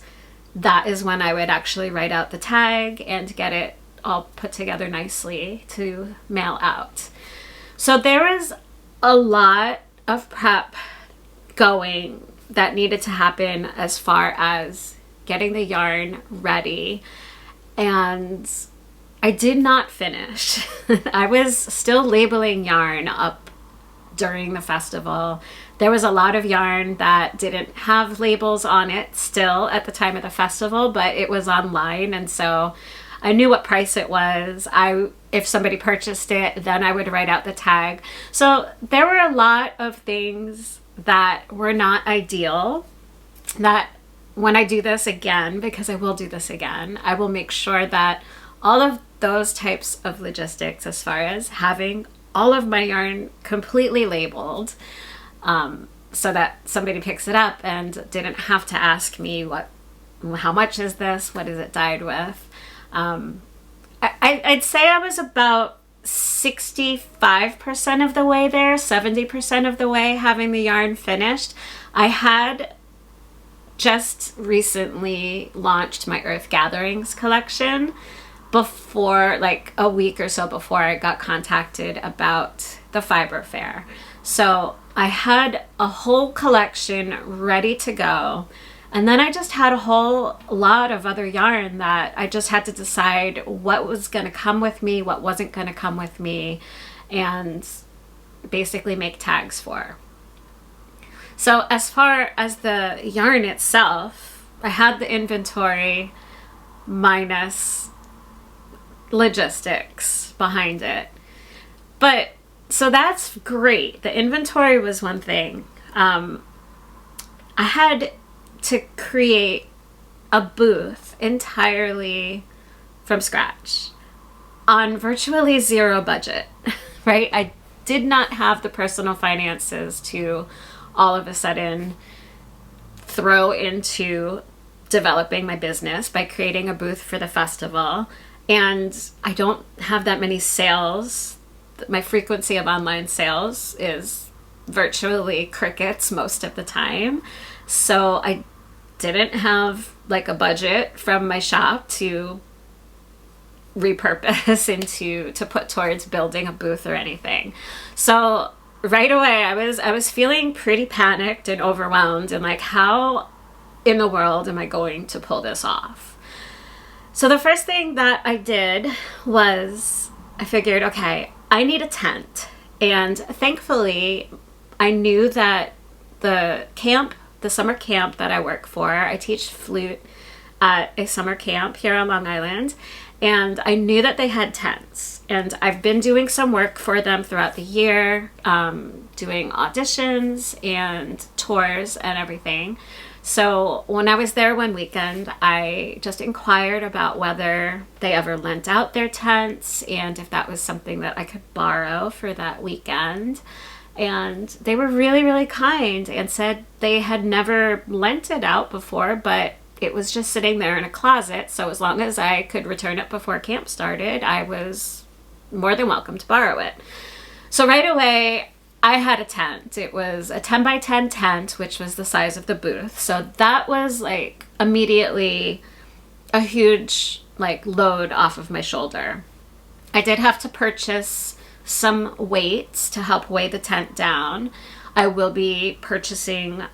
that is when I would actually write out the tag and get it all put together nicely to mail out. So there was a lot of prep going that needed to happen as far as getting the yarn ready, and I did not finish. I was still labeling yarn up during the festival. There was a lot of yarn that didn't have labels on it still at the time of the festival, but it was online, and so I knew what price it was. If somebody purchased it, then I would write out the tag. So there were a lot of things that were not ideal, that when I do this again, because I will do this again, I will make sure that all of those types of logistics, as far as having all of my yarn completely labeled, so that somebody picks it up and didn't have to ask me how much is this? What is it dyed with? I'd say I was about 65% of the way there, 70% of the way having the yarn finished. I had just recently launched my Earth Gatherings collection before, like a week or so before I got contacted about the fiber fair. So I had a whole collection ready to go. And then I just had a whole lot of other yarn that I just had to decide what was going to come with me, what wasn't going to come with me, and basically make tags for. So as far as the yarn itself, I had the inventory minus logistics behind it. But so that's great. The inventory was one thing. I had to create a booth entirely from scratch on virtually zero budget, right? I did not have the personal finances to all of a sudden throw into developing my business by creating a booth for the festival. And I don't have that many sales. My frequency of online sales is virtually crickets most of the time. So I didn't have like a budget from my shop to repurpose to put towards building a booth or anything. So right away I was feeling pretty panicked and overwhelmed and like, how in the world am I going to pull this off? So the first thing that I did was I figured, okay, I need a tent. And thankfully I knew that the summer camp that I work for, I teach flute at a summer camp here on Long Island, and I knew that they had tents. And I've been doing some work for them throughout the year, doing auditions and tours and everything. So when I was there one weekend, I just inquired about whether they ever lent out their tents and if that was something that I could borrow for that weekend. And they were really, really kind and said they had never lent it out before, but it was just sitting there in a closet. So as long as I could return it before camp started, I was more than welcome to borrow it. So right away, I had a tent. It was a 10 by 10 tent, which was the size of the booth. So that was like immediately a huge like load off of my shoulder. I did have to purchase some weights to help weigh the tent down. I will be purchasing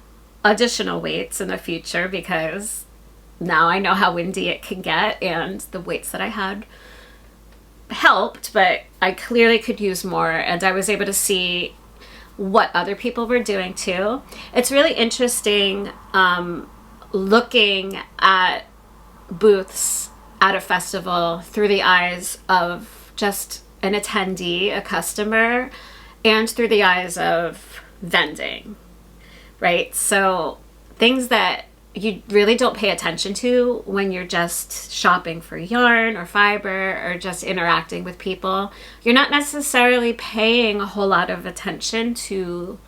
additional weights in the future because now I know how windy it can get, and the weights that I had helped, but I clearly could use more, and I was able to see what other people were doing too. It's really interesting looking at booths at a festival through the eyes of just an attendee, a customer, and through the eyes of vending, right? So things that you really don't pay attention to when you're just shopping for yarn or fiber or just interacting with people. You're not necessarily paying a whole lot of attention to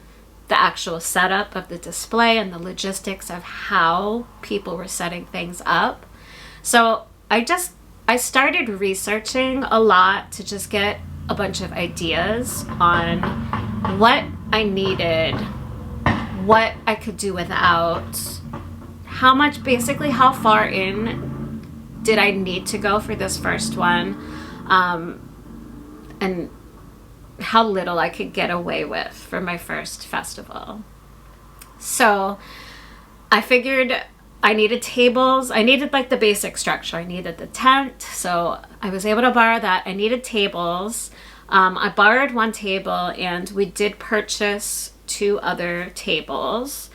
the actual setup of the display and the logistics of how people were setting things up. So I started researching a lot to just get a bunch of ideas on what I needed, what I could do without, how far in did I need to go for this first one, and how little I could get away with for my first festival. So I figured I needed tables. I needed like the basic structure. I needed the tent, so I was able to borrow that. I needed tables. I borrowed one table, and we did purchase 2 other tables.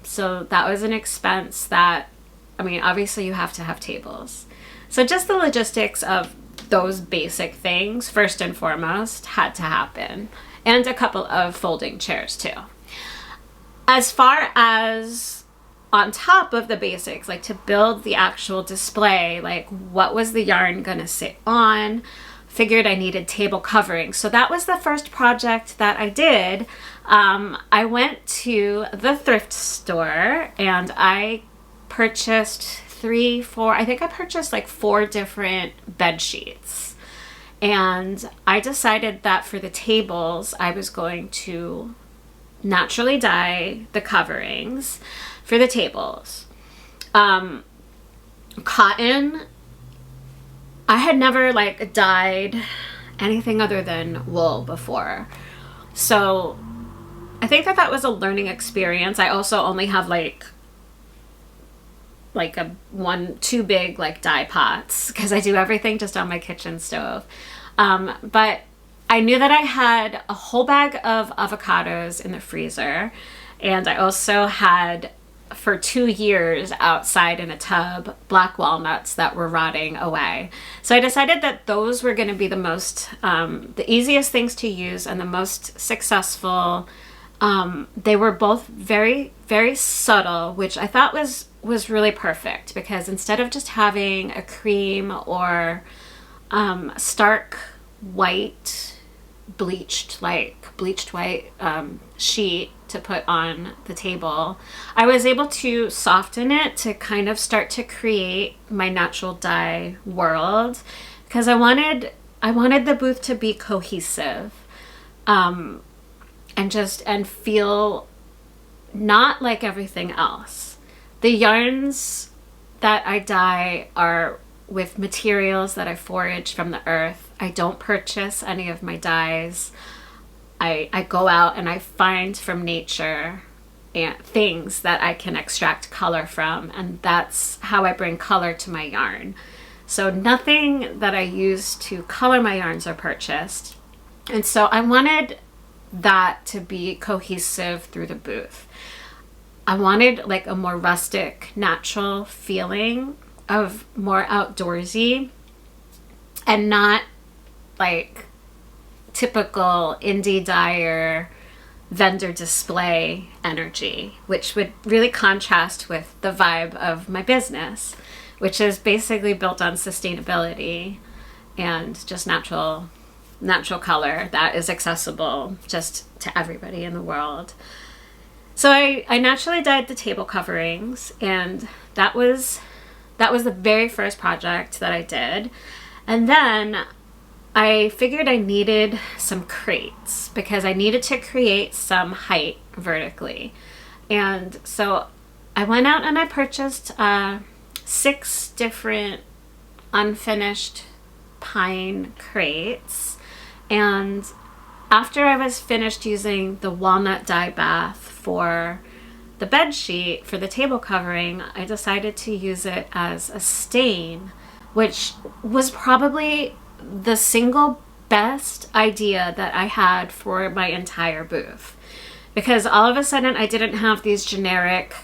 So that was an expense that, I mean, obviously you have to have tables. So just the logistics of those basic things, first and foremost, had to happen. And a couple of folding chairs too. As far as on top of the basics, like to build the actual display, like what was the yarn gonna sit on? figured I needed table covering. So that was the first project that I did. I went to the thrift store and I purchased I purchased like 4 different bed sheets. And I decided that for the tables, I was going to naturally dye the coverings for the tables. Cotton, I had never like dyed anything other than wool before. So I think that was a learning experience. I also only have like two big like dye pots because I do everything just on my kitchen stove. But I knew that I had a whole bag of avocados in the freezer, and I also had, for 2 years outside in a tub, black walnuts that were rotting away. So I decided that those were going to be the easiest things to use and the most successful. They were both very, very subtle, which I thought was really perfect, because instead of just having a cream or stark white, bleached white sheet to put on the table, I was able to soften it to kind of start to create my natural dye world, because I wanted the booth to be cohesive, and feel not like everything else. The yarns that I dye are with materials that I forage from the earth. I don't purchase any of my dyes. I go out and I find from nature and things that I can extract color from, and that's how I bring color to my yarn. So nothing that I use to color my yarns are purchased. And so I wanted that to be cohesive through the booth. I wanted like a more rustic, natural feeling of more outdoorsy, and not like typical indie dyer vendor display energy, which would really contrast with the vibe of my business, which is basically built on sustainability and just natural color that is accessible just to everybody in the world. So I naturally dyed the table coverings, and that was the very first project that I did. And then I figured I needed some crates because I needed to create some height vertically. And so I went out and I purchased 6 different unfinished pine crates. And after I was finished using the walnut dye bath for the bed sheet for the table covering, I decided to use it as a stain, which was probably the single best idea that I had for my entire booth. Because all of a sudden I didn't have these generic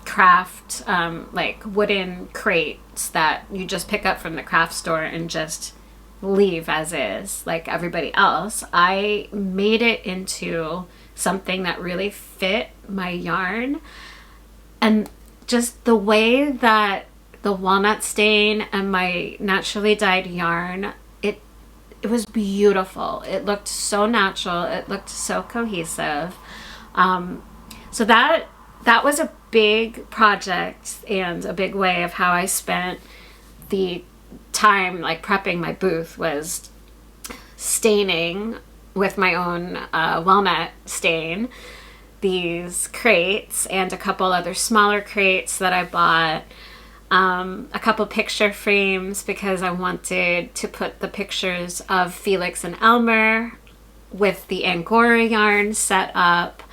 craft like wooden crates that you just pick up from the craft store and just leave as is like everybody else. I made it into something that really fit my yarn, and just the way that the walnut stain and my naturally dyed yarn, it was beautiful. It looked so natural. It looked so cohesive. So that was a big project and a big way of how I spent the time like prepping my booth, was staining with my own walnut stain these crates and a couple other smaller crates that I bought, a couple picture frames because I wanted to put the pictures of Felix and Elmer with the Angora yarn set up.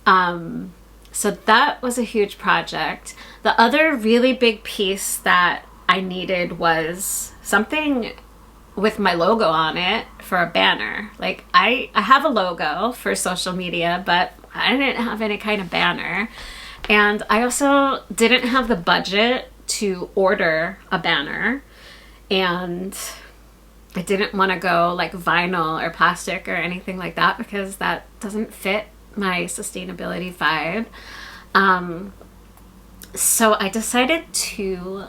So that was a huge project. The other really big piece that I needed was something with my logo on it for a banner. Like I have a logo for social media, but I didn't have any kind of banner. And I also didn't have the budget to order a banner. And I didn't want to go like vinyl or plastic or anything like that because that doesn't fit my sustainability vibe. So I decided to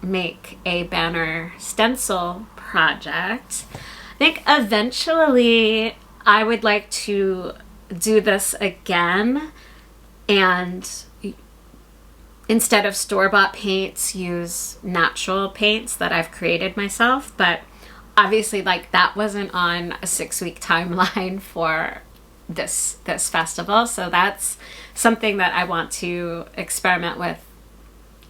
make a banner stencil project. I think eventually I would like to do this again and instead of store-bought paints, use natural paints that I've created myself. But obviously, like, that wasn't on a 6-week timeline for this festival. So that's something that I want to experiment with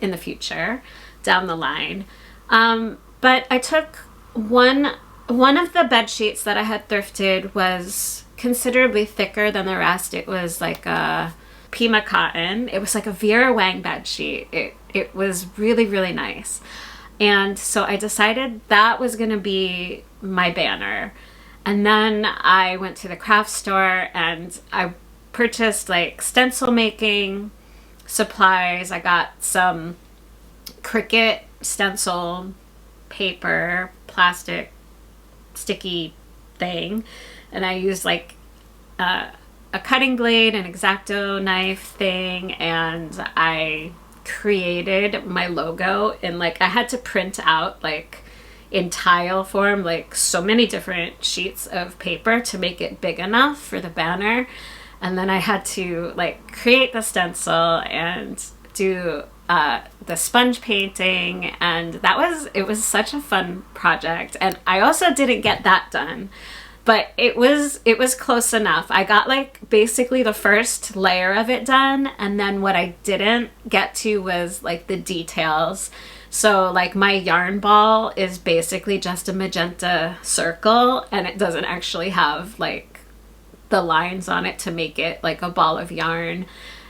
in the future, down the line. But I took one of the bed sheets that I had thrifted was considerably thicker than the rest. It was like a Pima cotton. It was like a Vera Wang bed sheet. It was really, really nice. And so I decided that was going to be my banner. And then I went to the craft store and I purchased like stencil making supplies. I got some Cricut stencil paper, plastic sticky thing. And I used like a cutting blade, an X-Acto knife thing, and I created my logo. And like I had to print out like in tile form like so many different sheets of paper to make it big enough for the banner. And then I had to like create the stencil and do the sponge painting, and it was such a fun project. And I also didn't get that done, but it was close enough. I got like basically the first layer of it done, and then what I didn't get to was like the details. So like my yarn ball is basically just a magenta circle, and it doesn't actually have like the lines on it to make it like a ball of yarn.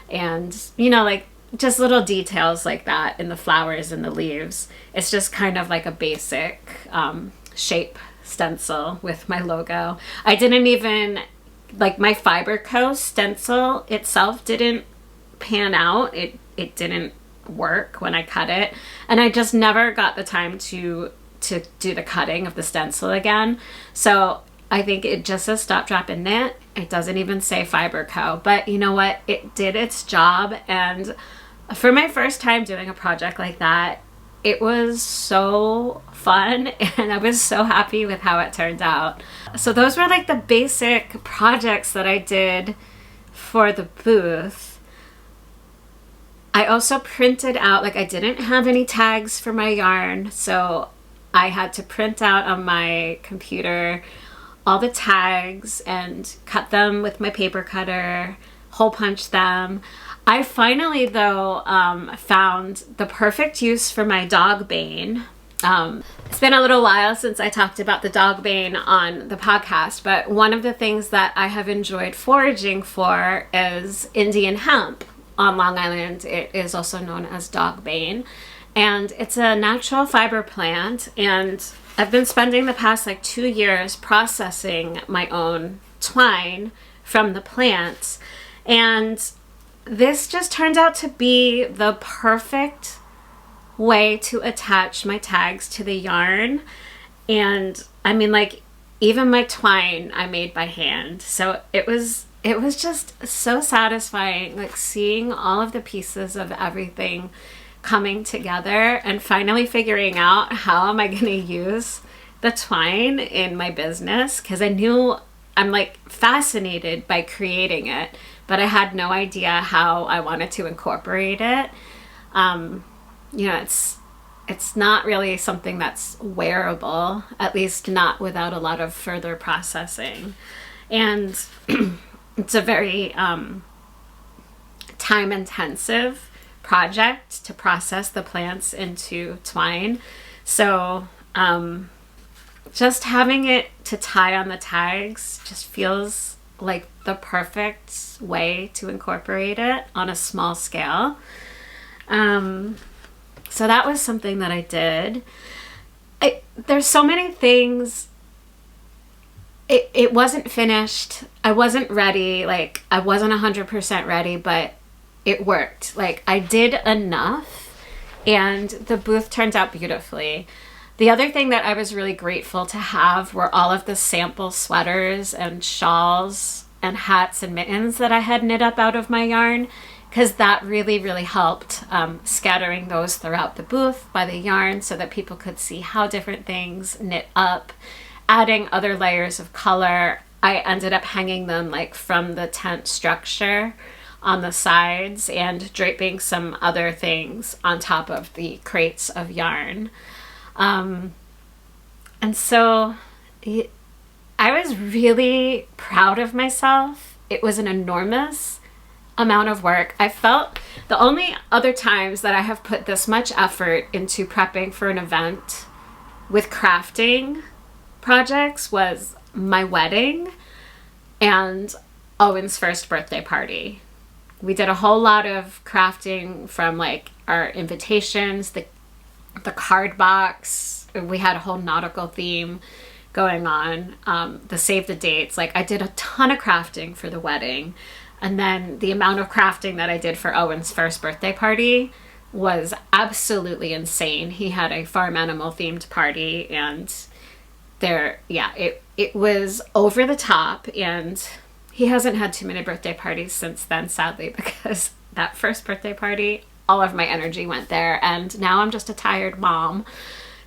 And you know, like just little details like that in the flowers and the leaves. It's just kind of like a basic shape stencil with my logo. I didn't even, like, my Fiber Co stencil itself didn't pan out. It didn't work when I cut it, and I just never got the time to do the cutting of the stencil again. So I think it just says Stop, Drop, and Knit. It doesn't even say Fiber Co, but you know what? It did its job, and for my first time doing a project like that, it was so fun, and I was so happy with how it turned out. So those were like the basic projects that I did for the booth. I also printed out, like I didn't have any tags for my yarn, so I had to print out on my computer all the tags and cut them with my paper cutter, hole punch them. I finally, though, found the perfect use for my dog bane. It's been a little while since I talked about the dog bane on the podcast, but one of the things that I have enjoyed foraging for is Indian hemp. On Long Island, it is also known as dog bane, and it's a natural fiber plant, and I've been spending the past like 2 years processing my own twine from the plants, and this just turned out to be the perfect way to attach my tags to the yarn. And I mean, like, even my twine I made by hand. So it was just so satisfying, like seeing all of the pieces of everything coming together and finally figuring out how am I going to use the twine in my business, because I knew I'm like fascinated by creating it, but I had no idea how I wanted to incorporate it. You know, it's not really something that's wearable, at least not without a lot of further processing. And it's a very time-intensive project to process the plants into twine. So just having it to tie on the tags just feels like the perfect way to incorporate it on a small scale. So that was something that I did. There's so many things. It wasn't finished. I wasn't ready. Like, I wasn't 100% ready, but it worked. Like, I did enough, and the booth turned out beautifully. The other thing that I was really grateful to have were all of the sample sweaters and shawls and hats and mittens that I had knit up out of my yarn, because that really, really helped scattering those throughout the booth by the yarn so that people could see how different things knit up, adding other layers of color. I ended up hanging them like from the tent structure on the sides and draping some other things on top of the crates of yarn. And so I was really proud of myself. It was an enormous amount of work. I felt the only other times that I have put this much effort into prepping for an event with crafting projects was my wedding and Owen's first birthday party. We did a whole lot of crafting from like our invitations, the card box. We had a whole nautical theme going on, the save the dates. Like I did a ton of crafting for the wedding. And then the amount of crafting that I did for Owen's first birthday party was absolutely insane. He had a farm animal themed party and it was over the top, and he hasn't had too many birthday parties since then, sadly, because that first birthday party, all of my energy went there, and now I'm just a tired mom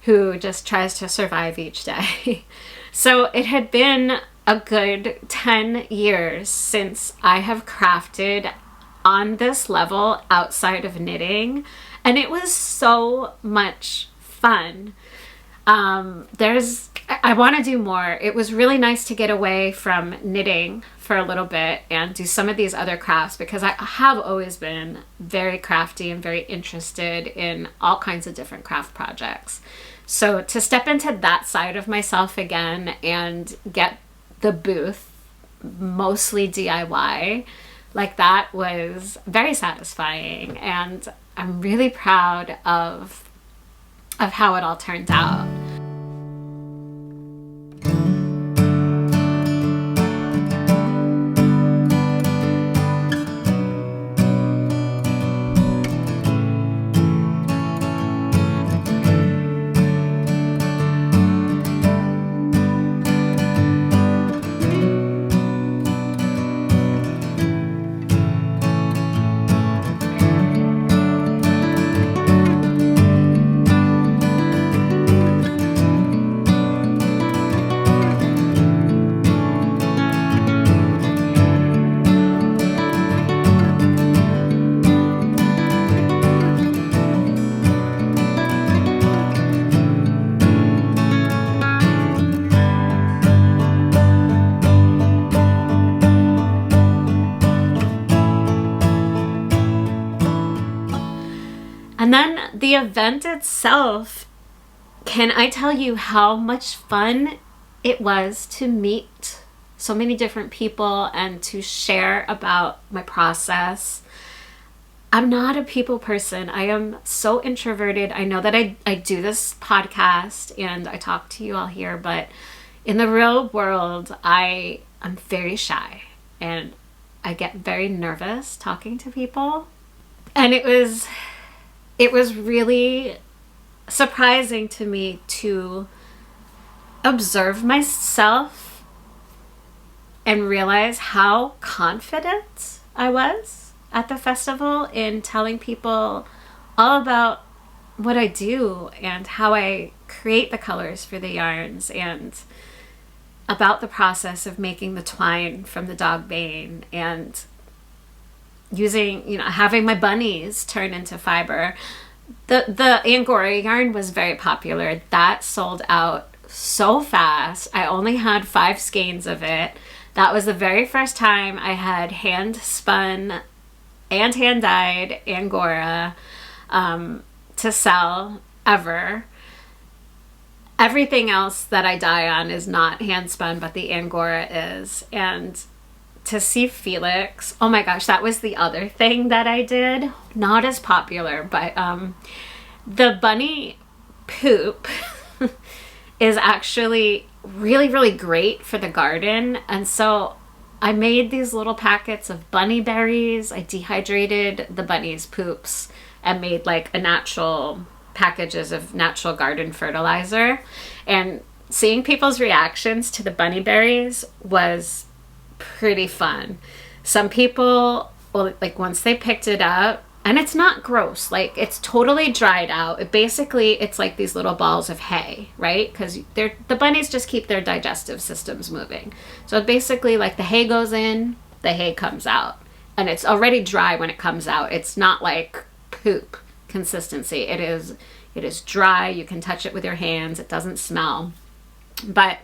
who just tries to survive each day. So it had been a good 10 years since I have crafted on this level outside of knitting, and it was so much fun. I want to do more. It was really nice to get away from knitting for a little bit and do some of these other crafts, because I have always been very crafty and very interested in all kinds of different craft projects. So to step into that side of myself again and get the booth mostly DIY like that was very satisfying, and I'm really proud of how it all turned out. And then the event itself, can I tell you how much fun it was to meet so many different people and to share about my process. I'm not a people person. I am so introverted. I know that I do this podcast and I talk to you all here, but in the real world, I am very shy and I get very nervous talking to people. And it was really surprising to me to observe myself and realize how confident I was at the festival in telling people all about what I do and how I create the colors for the yarns and about the process of making the twine from the dog bane and using, having my bunnies turn into fiber. The Angora yarn was very popular. That sold out so fast. I only had 5 skeins of it. That was the very first time I had hand spun and hand dyed Angora to sell ever. Everything else that I dye on is not hand spun, but the Angora is. And to see Felix, oh my gosh, that was the other thing that I did. Not as popular, but the bunny poop is actually really, really great for the garden. And so I made these little packets of bunny berries. I dehydrated the bunnies' poops and made like packages of natural garden fertilizer. And seeing people's reactions to the bunny berries was pretty fun. Some people well, like once they picked it up, and it's not gross, like it's totally dried out. It's like these little balls of hay, right? Because the bunnies just keep their digestive systems moving. So basically, like the hay goes in, the hay comes out, and it's already dry when it comes out. It's not like poop consistency. It is dry. You can touch it with your hands. It doesn't smell. But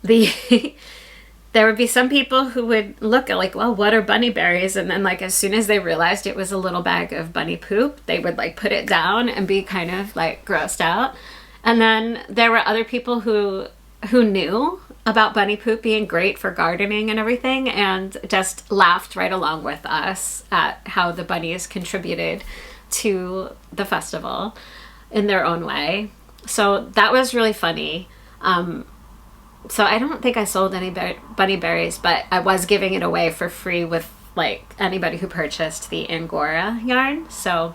there would be some people who would look at like, well, what are bunny berries? And then like as soon as they realized it was a little bag of bunny poop, they would like put it down and be kind of like grossed out. And then there were other people who knew about bunny poop being great for gardening and everything, and just laughed right along with us at how the bunnies contributed to the festival in their own way. So that was really funny. So I don't think I sold any bunny berries, but I was giving it away for free with like anybody who purchased the Angora yarn. So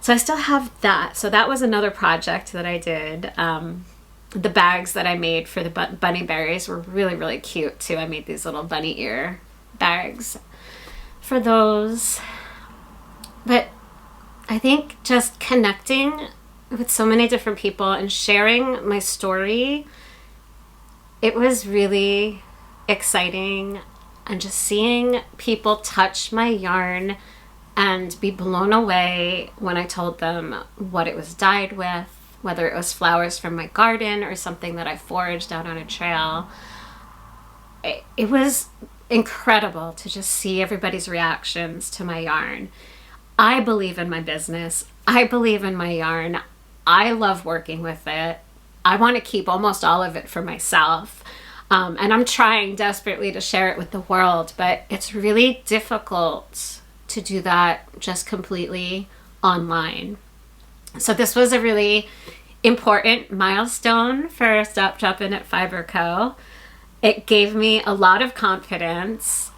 I still have that. So that was another project that I did. The bags that I made for the bunny berries were really, really cute too. I made these little bunny ear bags for those. But I think just connecting with so many different people and sharing my story, it was really exciting. And just seeing people touch my yarn and be blown away when I told them what it was dyed with, whether it was flowers from my garden or something that I foraged out on a trail. It was incredible to just see everybody's reactions to my yarn. I believe in my business. I believe in my yarn. I love working with it. I want to keep almost all of it for myself. And I'm trying desperately to share it with the world, but it's really difficult to do that just completely online. So this was a really important milestone for Stop Dropping at Fiber Co. It gave me a lot of confidence.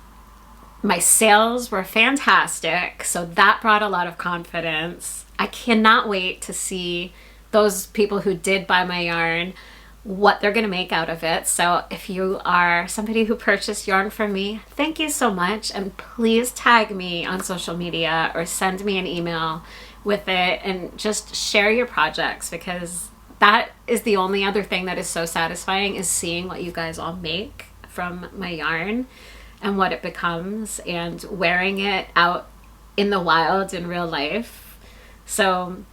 My sales were fantastic, so that brought a lot of confidence. I cannot wait to see those people who did buy my yarn, what they're going to make out of it. So if you are somebody who purchased yarn from me, thank you so much. And please tag me on social media or send me an email with it and just share your projects, because that is the only other thing that is so satisfying, is seeing what you guys all make from my yarn and what it becomes and wearing it out in the wild in real life. So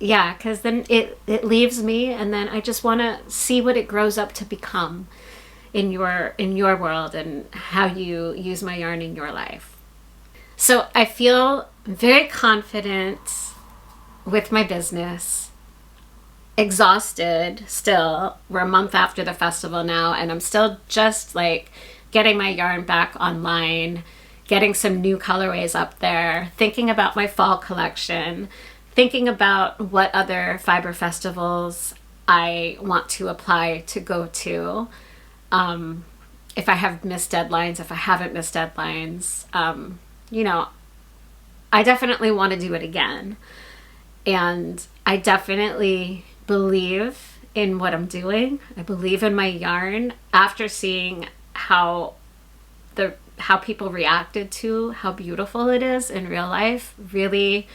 yeah, because then it leaves me, and then I just want to see what it grows up to become in your world and how you use my yarn in your life. So I feel very confident with my business, exhausted still. We're a month after the festival now, and I'm still just like getting my yarn back online, getting some new colorways up there, thinking about my fall collection, thinking about what other fiber festivals I want to apply to go to. If I have missed deadlines, if I haven't missed deadlines, I definitely want to do it again. And I definitely believe in what I'm doing. I believe in my yarn. After seeing how people reacted to how beautiful it is in real life, really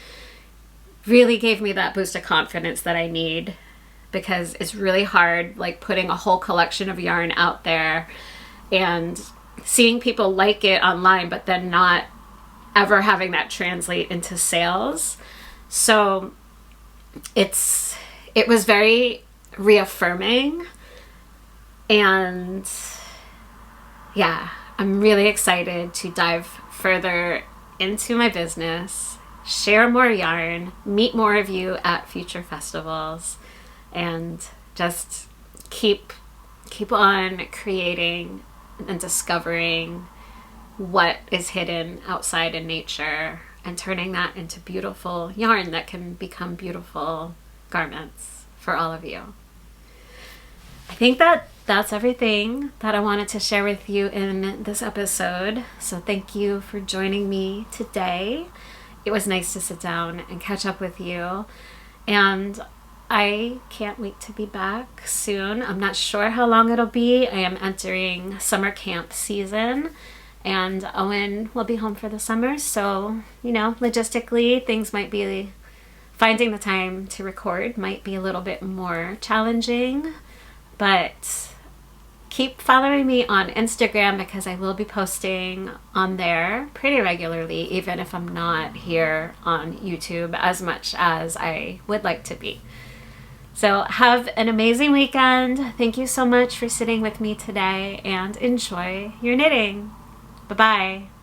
gave me that boost of confidence that I need, because it's really hard, like putting a whole collection of yarn out there and seeing people like it online, but then not ever having that translate into sales. So it was very reaffirming, and yeah, I'm really excited to dive further into my business, share more yarn, meet more of you at future festivals, and just keep on creating and discovering what is hidden outside in nature and turning that into beautiful yarn that can become beautiful garments for all of you. I think that's everything that I wanted to share with you in this episode. So thank you for joining me today. It was nice to sit down and catch up with you, and I can't wait to be back soon. I'm not sure how long it'll be. I am entering summer camp season, and Owen will be home for the summer. So, logistically, things might be, finding the time to record might be a little bit more challenging, but keep following me on Instagram because I will be posting on there pretty regularly, even if I'm not here on YouTube as much as I would like to be. So have an amazing weekend. Thank you so much for sitting with me today, and enjoy your knitting. Bye-bye.